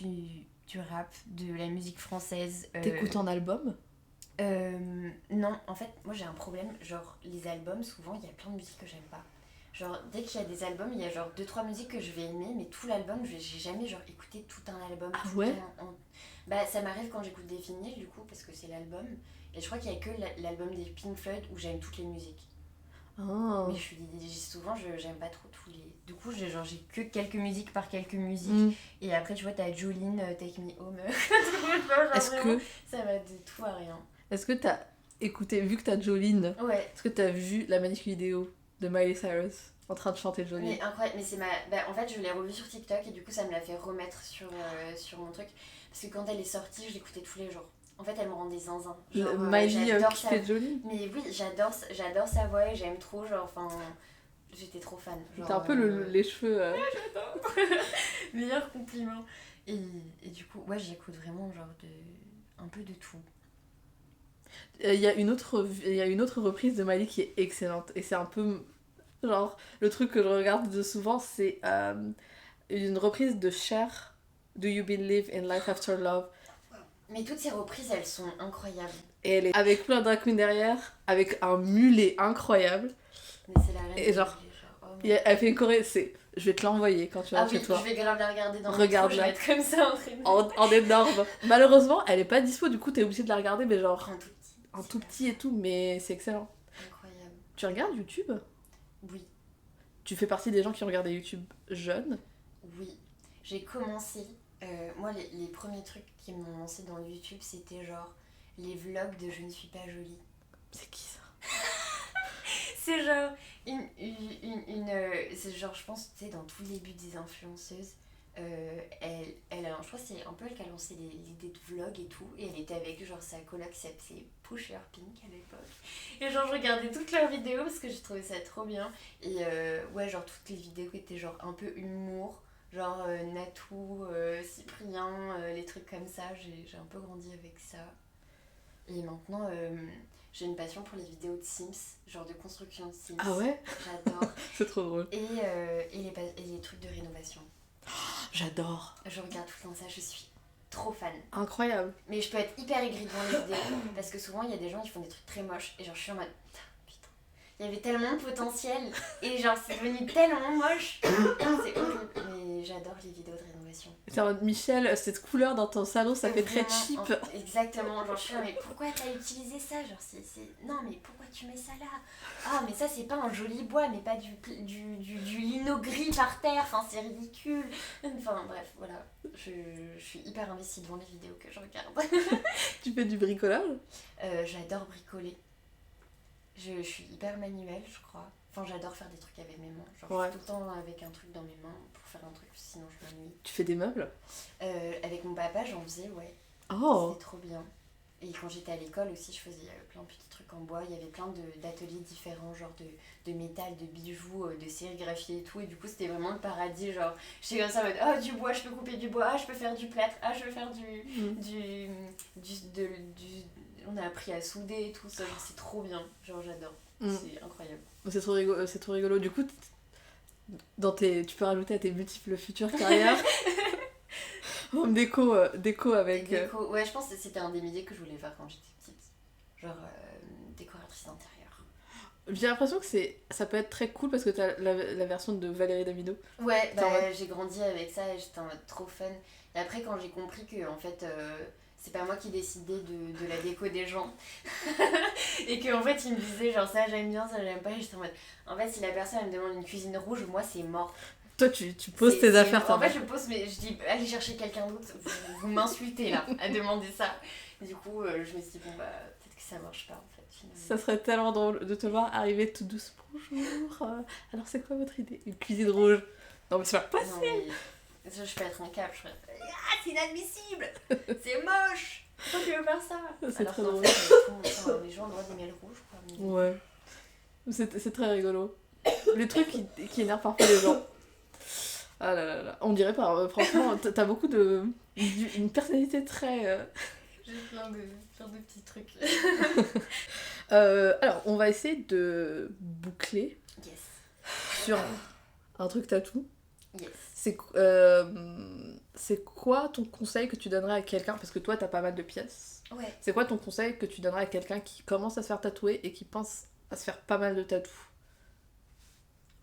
du rap, de la musique française. T'écoutes en album? Non, en fait, moi j'ai un problème. Genre, les albums, souvent, il y a plein de musiques que j'aime pas. Genre, dès qu'il y a des albums, il y a genre deux trois musiques que je vais aimer, mais tout l'album, j'ai jamais genre écouté tout un album. Ah tout ouais? Bah, ça m'arrive quand j'écoute des vinyles, du coup, parce que c'est l'album. Et je crois qu'il y a que l'album des Pink Floyd où j'aime toutes les musiques. Ah. Mais souvent, j'aime pas trop tous les. Du coup, j'ai que quelques musiques par quelques musiques. Mm. Et après, tu vois, t'as Jolene, Take Me Home. Est-ce que, Ça va de tout à rien. est-ce que t'as écouté, vu que t'as Jolene, Ouais. est-ce que t'as vu la magnifique vidéo de Miley Cyrus en train de chanter Jolene? Mais incroyable, mais c'est ma. Bah, en fait, je l'ai revue sur TikTok et du coup, ça me l'a fait remettre sur mon truc. Parce que quand elle est sortie, je l'écoutais tous les jours. En fait, elle me rendait zinzin. Genre, Miley j'adore qui sa... fait Jolene? Mais oui, j'adore sa voix et j'aime trop. Genre, enfin. J'étais trop fan. Genre, T'as un peu les cheveux. Meilleur compliment. Et du coup, ouais, j'écoute vraiment genre un peu de tout. Il y a une autre reprise de Miley qui est excellente. Et c'est un peu. Genre, le truc que je regarde de souvent, c'est une reprise de Cher, Do You Believe in Life After Love. Mais toutes ces reprises, elles sont incroyables. Et elle est avec plein de drag queens derrière, avec un mulet incroyable. Mais c'est la reine. Et genre, oh elle fait une choré, je vais te l'envoyer quand tu vas chez toi. Je vais grave la regarder dans Regarde le métro, je vais être comme ça en énorme. Malheureusement, elle est pas dispo, du coup t'es obligé de la regarder, mais genre un tout petit et tout, mais c'est excellent. Incroyable. Tu regardes YouTube? Oui. Tu fais partie des gens qui regardaient YouTube jeunes? Oui. J'ai commencé, moi les premiers trucs qui m'ont lancé dans le YouTube, c'était genre les vlogs de Je ne suis pas jolie. C'est qui ça? C'est genre c'est genre, je pense, tu sais, dans tout le début des influenceuses, je crois que c'est un peu elle qui a lancé l'idée de vlog et tout, et elle était avec genre sa coloc qui s'appelait Pusher Pink à l'époque. Et genre, je regardais toutes leurs vidéos parce que je trouvais ça trop bien. Et ouais, genre, toutes les vidéos étaient genre un peu humour, genre Natou, Cyprien, les trucs comme ça. J'ai un peu grandi avec ça. Et maintenant, j'ai une passion pour les vidéos de Sims, genre de construction de Sims. Ah ouais? J'adore. C'est trop drôle. Et les trucs de rénovation. J'adore. Je regarde tout le temps ça, je suis trop fan. Incroyable. Mais je peux être hyper aigrie devant les vidéos, parce que souvent il y a des gens qui font des trucs très moches, et genre je suis en mode putain, il y avait tellement de potentiel, et genre c'est devenu tellement moche. C'est horrible. Mais j'adore les vidéos de rénovation. C'est en mode, Michel, cette couleur dans ton salon, ça fait très Vraiment, cheap. Exactement, genre je suis là, mais pourquoi t'as utilisé ça? Genre non, mais pourquoi tu mets ça là? Ah, mais ça c'est pas un joli bois, mais pas du lino gris par terre, enfin c'est ridicule. Enfin bref, voilà, je suis hyper investie devant les vidéos que je regarde. Tu fais du bricolage? J'adore bricoler. Je suis hyper manuelle, je crois. Enfin, j'adore faire des trucs avec mes mains. Genre, Ouais. je suis tout le temps avec un truc dans mes mains pour faire un truc, sinon je m'ennuie. Tu fais des meubles? Avec mon papa, j'en faisais, ouais. Oh! C'était trop bien. Et quand j'étais à l'école aussi, je faisais plein de petits trucs en bois. Il y avait plein d'ateliers différents, genre de métal, de bijoux, de sérigraphie et tout. Et du coup, c'était vraiment le paradis. Genre, j'étais comme ça en mode, oh, du bois, je peux couper du bois. Ah, je peux faire du plâtre. Ah, je peux faire on a appris à souder et tout ça. Genre, c'est trop bien. Genre, j'adore. C'est incroyable. C'est trop rigolo. Du coup, tu peux rajouter à tes multiples futures carrières. déco avec. Déco, ouais, je pense que c'était un des métiers que je voulais faire quand j'étais petite. Genre, décoratrice d'intérieur. J'ai l'impression que ça peut être très cool parce que t'as la version de Valérie Damido. Ouais, j'ai grandi avec ça et j'étais en mode trop fun. Et après, quand j'ai compris que, en fait, c'est pas moi qui décidais de la déco des gens. Et qu'en fait, ils me disaient, genre, ça j'aime bien, ça j'aime pas. Et j'étais en mode, en fait, si la personne elle me demande une cuisine rouge, moi c'est mort. Toi, tu poses tes affaires. En fait, je pose, mais je dis, allez chercher quelqu'un d'autre. Vous m'insultez là, à demander ça. Et du coup, je me suis dit, bon, bah, peut-être que ça marche pas en fait finalement. Ça serait tellement drôle de te voir arriver tout douce. Bonjour, alors c'est quoi votre idée? Une cuisine rouge. Non mais c'est pas Non, possible. mais je peux être un cap, je ferais ah c'est inadmissible, c'est moche, pourquoi tu veux faire ça? C'est alors très qu'en drôle. fait, les gens ont le droit d'aimer le rouge quoi. Mais... Ouais. C'est très rigolo. Les trucs qui énervent parfois les gens. Ah là là là. On dirait pas, franchement, t'as beaucoup de... Une personnalité très... J'ai plein de petits trucs. Alors, on va essayer de boucler Yes. sur un truc tatou. Yes. C'est quoi ton conseil que tu donnerais à quelqu'un, parce que toi t'as pas mal de pièces. Ouais. C'est quoi ton conseil que tu donnerais à quelqu'un qui commence à se faire tatouer et qui pense à se faire pas mal de tatous?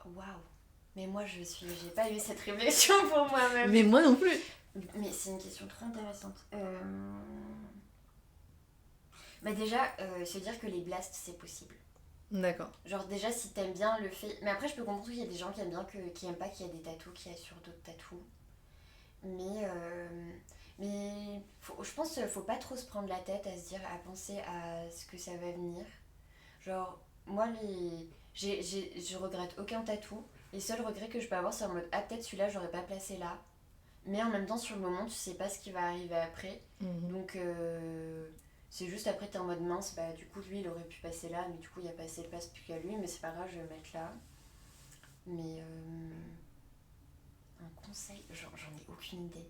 Waouh. Mais moi j'ai pas eu cette réflexion pour moi-même. Mais moi non plus. Mais c'est une question trop intéressante. Bah déjà, se dire que les blasts c'est possible. D'accord. Genre déjà si t'aimes bien le fait... Mais après je peux comprendre qu'il y a des gens qui aiment bien qui aiment pas qu'il y a des tatous qu'il y a sur d'autres tatous. Mais je pense qu'il faut pas trop se prendre la tête à se dire, à penser à ce que ça va venir. Genre moi je regrette aucun tatou. Les seuls regrets que je peux avoir c'est en mode ah peut-être celui-là j'aurais pas placé là. Mais en même temps sur le moment tu sais pas ce qui va arriver après. Donc c'est juste après t'es en mode mince, bah du coup lui il aurait pu passer là, mais du coup il a passé le passe plus qu'à lui, mais c'est pas grave, je vais le mettre là. Mais un conseil, j'en ai aucune idée.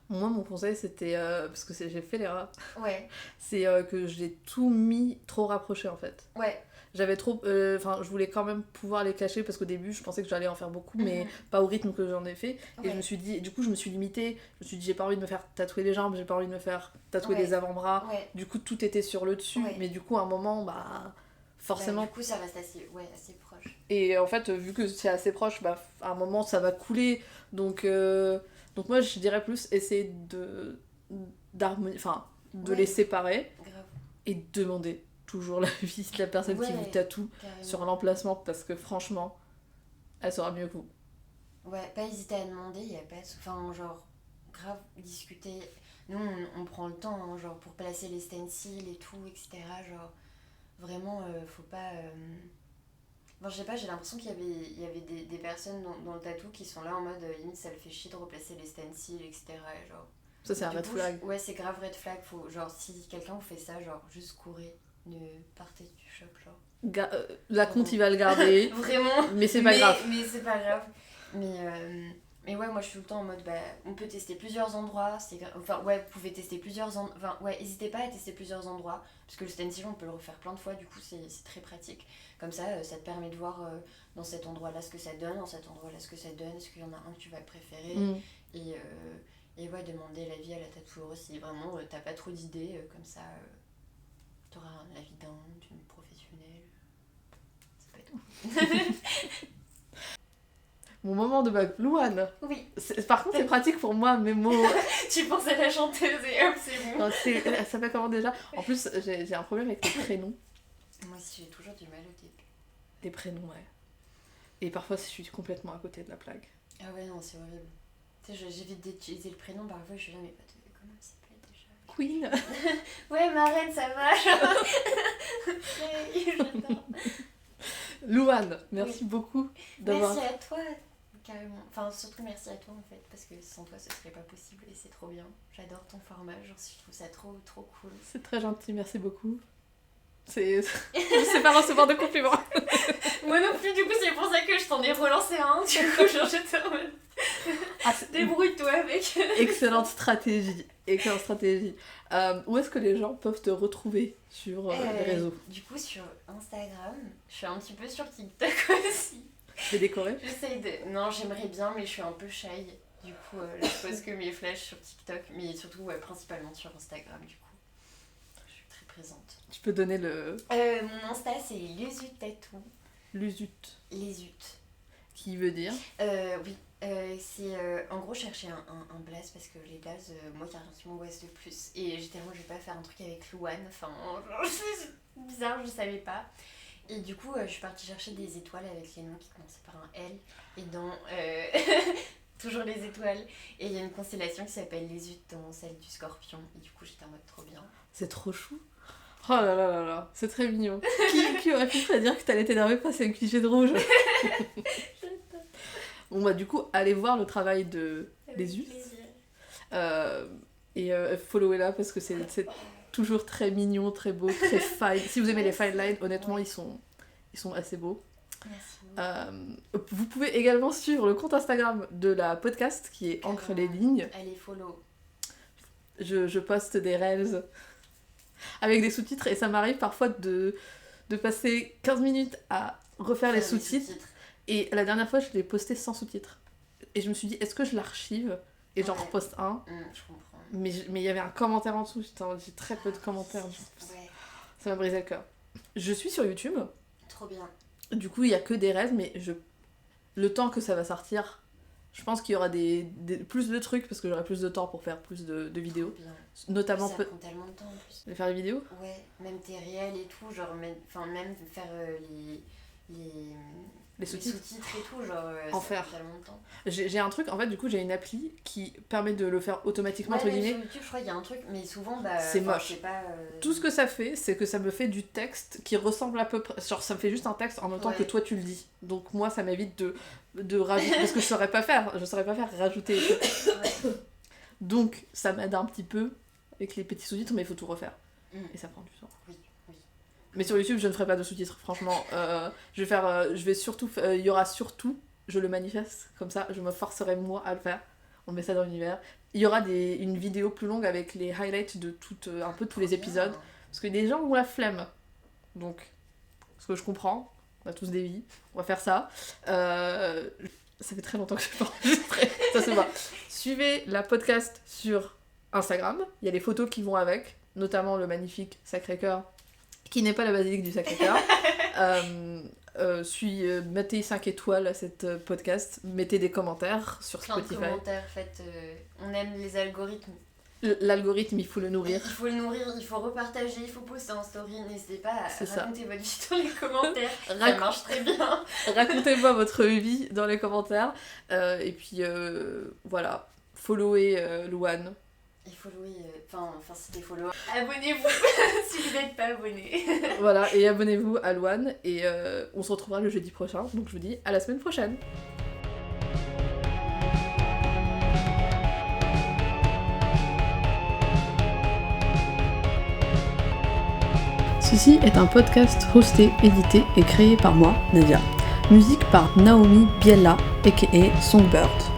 Moi mon conseil c'était, parce que j'ai fait l'erreur, Ouais. c'est que j'ai tout mis trop rapproché en fait. Ouais. J'avais trop... Enfin, je voulais quand même pouvoir les cacher parce qu'au début, je pensais que j'allais en faire beaucoup, mais pas au rythme que j'en ai fait. Ouais. Et je me suis dit... Du coup, je me suis limitée. Je me suis dit, j'ai pas envie de me faire tatouer les jambes, j'ai pas envie de me faire tatouer les avant-bras. Ouais. Du coup, tout était sur le dessus. Ouais. Mais du coup, à un moment, bah... Forcément... Bah, du coup, ça reste assez proche. Et en fait, vu que c'est assez proche, bah, à un moment, ça va couler. Donc moi, je dirais plus essayer d'harmonier... Enfin, de les séparer. Grave. Et demander toujours l'avis de la personne qui vous tatoue sur l'emplacement parce que franchement, elle saura mieux que vous. Ouais, pas hésiter à demander, il y a pas... Enfin, genre, grave, discuter. Nous, on prend le temps, hein, genre, pour placer les stencils et tout, etc. Genre, vraiment, faut pas... Enfin, je sais pas, j'ai l'impression qu'il y avait des personnes dans le tatou qui sont là en mode, limite, ça le fait chier de replacer les stencils, etc. Et genre... Ça, c'est un red flag. Ouais, c'est grave red flag. Faut, genre, si quelqu'un vous fait ça, genre, juste courez. Ne partez du shop, genre. La compte, il va le garder. Vraiment. Mais c'est pas grave. Mais c'est pas grave. Mais ouais, moi, je suis tout le temps en mode, bah, on peut tester plusieurs endroits. Enfin, ouais, vous pouvez tester plusieurs endroits. Enfin, ouais, n'hésitez pas à tester plusieurs endroits. Parce que le stencil, on peut le refaire plein de fois. Du coup, c'est très pratique. Comme ça, ça te permet de voir dans cet endroit-là ce que ça donne, dans cet endroit-là ce que ça donne. Est-ce qu'il y en a un que tu vas préférer Et ouais, demander l'avis à la tatoueuse si vraiment t'as pas trop d'idées, comme ça t'auras l'avis d'une professionnelle. Ça peut être cool. Mon moment de bac, Louane. Oui. Par contre, c'est pratique pour moi, mes mots. Tu penses à la chanteuse et hop, c'est bon. Non, ça s'appelle comment déjà? En plus, j'ai un problème avec les prénoms. Moi aussi, j'ai toujours du mal au début. Les prénoms, ouais. Et parfois, je suis complètement à côté de la plaque. Ah ouais, non, c'est horrible. Tu sais, j'évite d'utiliser le prénom, parfois je suis là, mais pas de... Comment elle s'appelait déjà? Queen. Ouais, ma reine, ça va. J'adore. Louane, merci beaucoup d'avoir... Merci à toi, carrément. Enfin, surtout merci à toi en fait, parce que sans toi ce serait pas possible et c'est trop bien. J'adore ton format, je trouve ça trop cool. C'est très gentil, merci beaucoup. Je sais pas recevoir de compliments. Moi non plus, du coup, c'est pour ça que je t'en ai relancé un. Du coup, genre, j'étais en mode. Débrouille-toi avec. Excellente stratégie. Excellente stratégie. Où est-ce que les gens peuvent te retrouver sur les réseaux? Du coup, sur Instagram, je suis un petit peu sur TikTok aussi. J'ai décoré. J'essaye de. Non, j'aimerais bien, mais je suis un peu shy. Du coup, je pose que mes flashs sur TikTok, mais surtout, ouais, principalement sur Instagram, du coup. Je suis très présente. Tu peux donner le... Mon Insta, c'est Lesut Tattoo. Lesut. Lesut. Qui veut dire Oui. C'est en gros chercher un blaze parce que les blazes, moi qui mon ouest de plus. Et j'étais moi je vais pas faire un truc avec Louane, enfin c'est bizarre, je savais pas. Et du coup je suis partie chercher des étoiles avec les noms qui commençaient par un L. Et dans toujours les étoiles. Et il y a une constellation qui s'appelle les Utes dans celle du Scorpion. Et du coup, j'étais en mode trop bien. C'est trop chou. Oh là là là là, c'est très mignon. Qui aurait pu prédire que t'allais t'énerver parce c'est un cliché de rouge. Bon bah du coup, allez voir le travail de les Utes. Et followez-la parce que c'est toujours très mignon, très beau, très fine. Si vous aimez les fine lines, honnêtement, ils sont assez beaux. Vous pouvez également suivre le compte Instagram de la podcast qui est Encre les lignes. Allez, follow. Je poste des reels avec des sous-titres et ça m'arrive parfois de passer 15 minutes à refaire les sous-titres. Et la dernière fois, je l'ai posté sans sous-titres. Et je me suis dit, est-ce que je l'archive et j'en reposte un? Je comprends. Mais il y avait un commentaire en dessous, j'ai très peu de commentaires. Ouais. Ça m'a brisé le cœur. Je suis sur YouTube. Trop bien. Du coup, il y a que des reels, mais le temps que ça va sortir, je pense qu'il y aura plus de trucs parce que j'aurai plus de temps pour faire plus de vidéos. Notamment ça prend tellement de temps en plus. De faire des vidéos. Ouais, même tes réels et tout, genre même faire les sous-titres et tout, genre en ça faire. prend tellement de temps. J'ai un truc, en fait, du coup, j'ai une appli qui permet de le faire automatiquement, entre guillemets. Sur YouTube, je crois qu'il y a un truc, mais souvent, c'est moche. C'est pas, Tout ce que ça fait, c'est que ça me fait du texte qui ressemble à peu près. Genre, ça me fait juste un texte en même temps que toi tu le dis. Donc, moi, ça m'évite de rajouter. Parce que je saurais pas faire rajouter. Donc, ça m'aide un petit peu avec les petits sous-titres, mais il faut tout refaire. Et ça prend du temps. Oui. Mais sur YouTube, je ne ferai pas de sous-titres, franchement. Je vais surtout. Il y aura surtout, je le manifeste, comme ça, je me forcerai moi à le faire. On met ça dans l'univers. Il y aura une vidéo plus longue avec les highlights de un peu tous les épisodes. Parce que des gens ont la flemme. Donc, ce que je comprends, on a tous des vies, on va faire ça. Ça fait très longtemps que je n'ai pas enregistré. Ça se voit. Suivez la podcast sur Instagram. Il y a les photos qui vont avec, notamment le magnifique Sacré-Cœur, qui n'est pas la basilique du Sacré-Cœur. Mettez 5 étoiles à cette podcast, mettez des commentaires sur Spotify. Plein de commentaires, faites, on aime les algorithmes. L'algorithme, il faut le nourrir. Il faut le nourrir, il faut repartager, il faut poster en story. N'hésitez pas à raconter votre vie dans les commentaires. Ça marche très bien. Racontez-moi votre vie dans les commentaires. Et puis voilà, followez Louane. Et followez, si t'es follow, abonnez-vous si vous n'êtes pas abonné. Voilà, et abonnez-vous à Louane. Et on se retrouvera le jeudi prochain. Donc je vous dis à la semaine prochaine. Ceci est un podcast hosté, édité et créé par moi, Nadia. Musique par Naomi Biella, aka Songbird.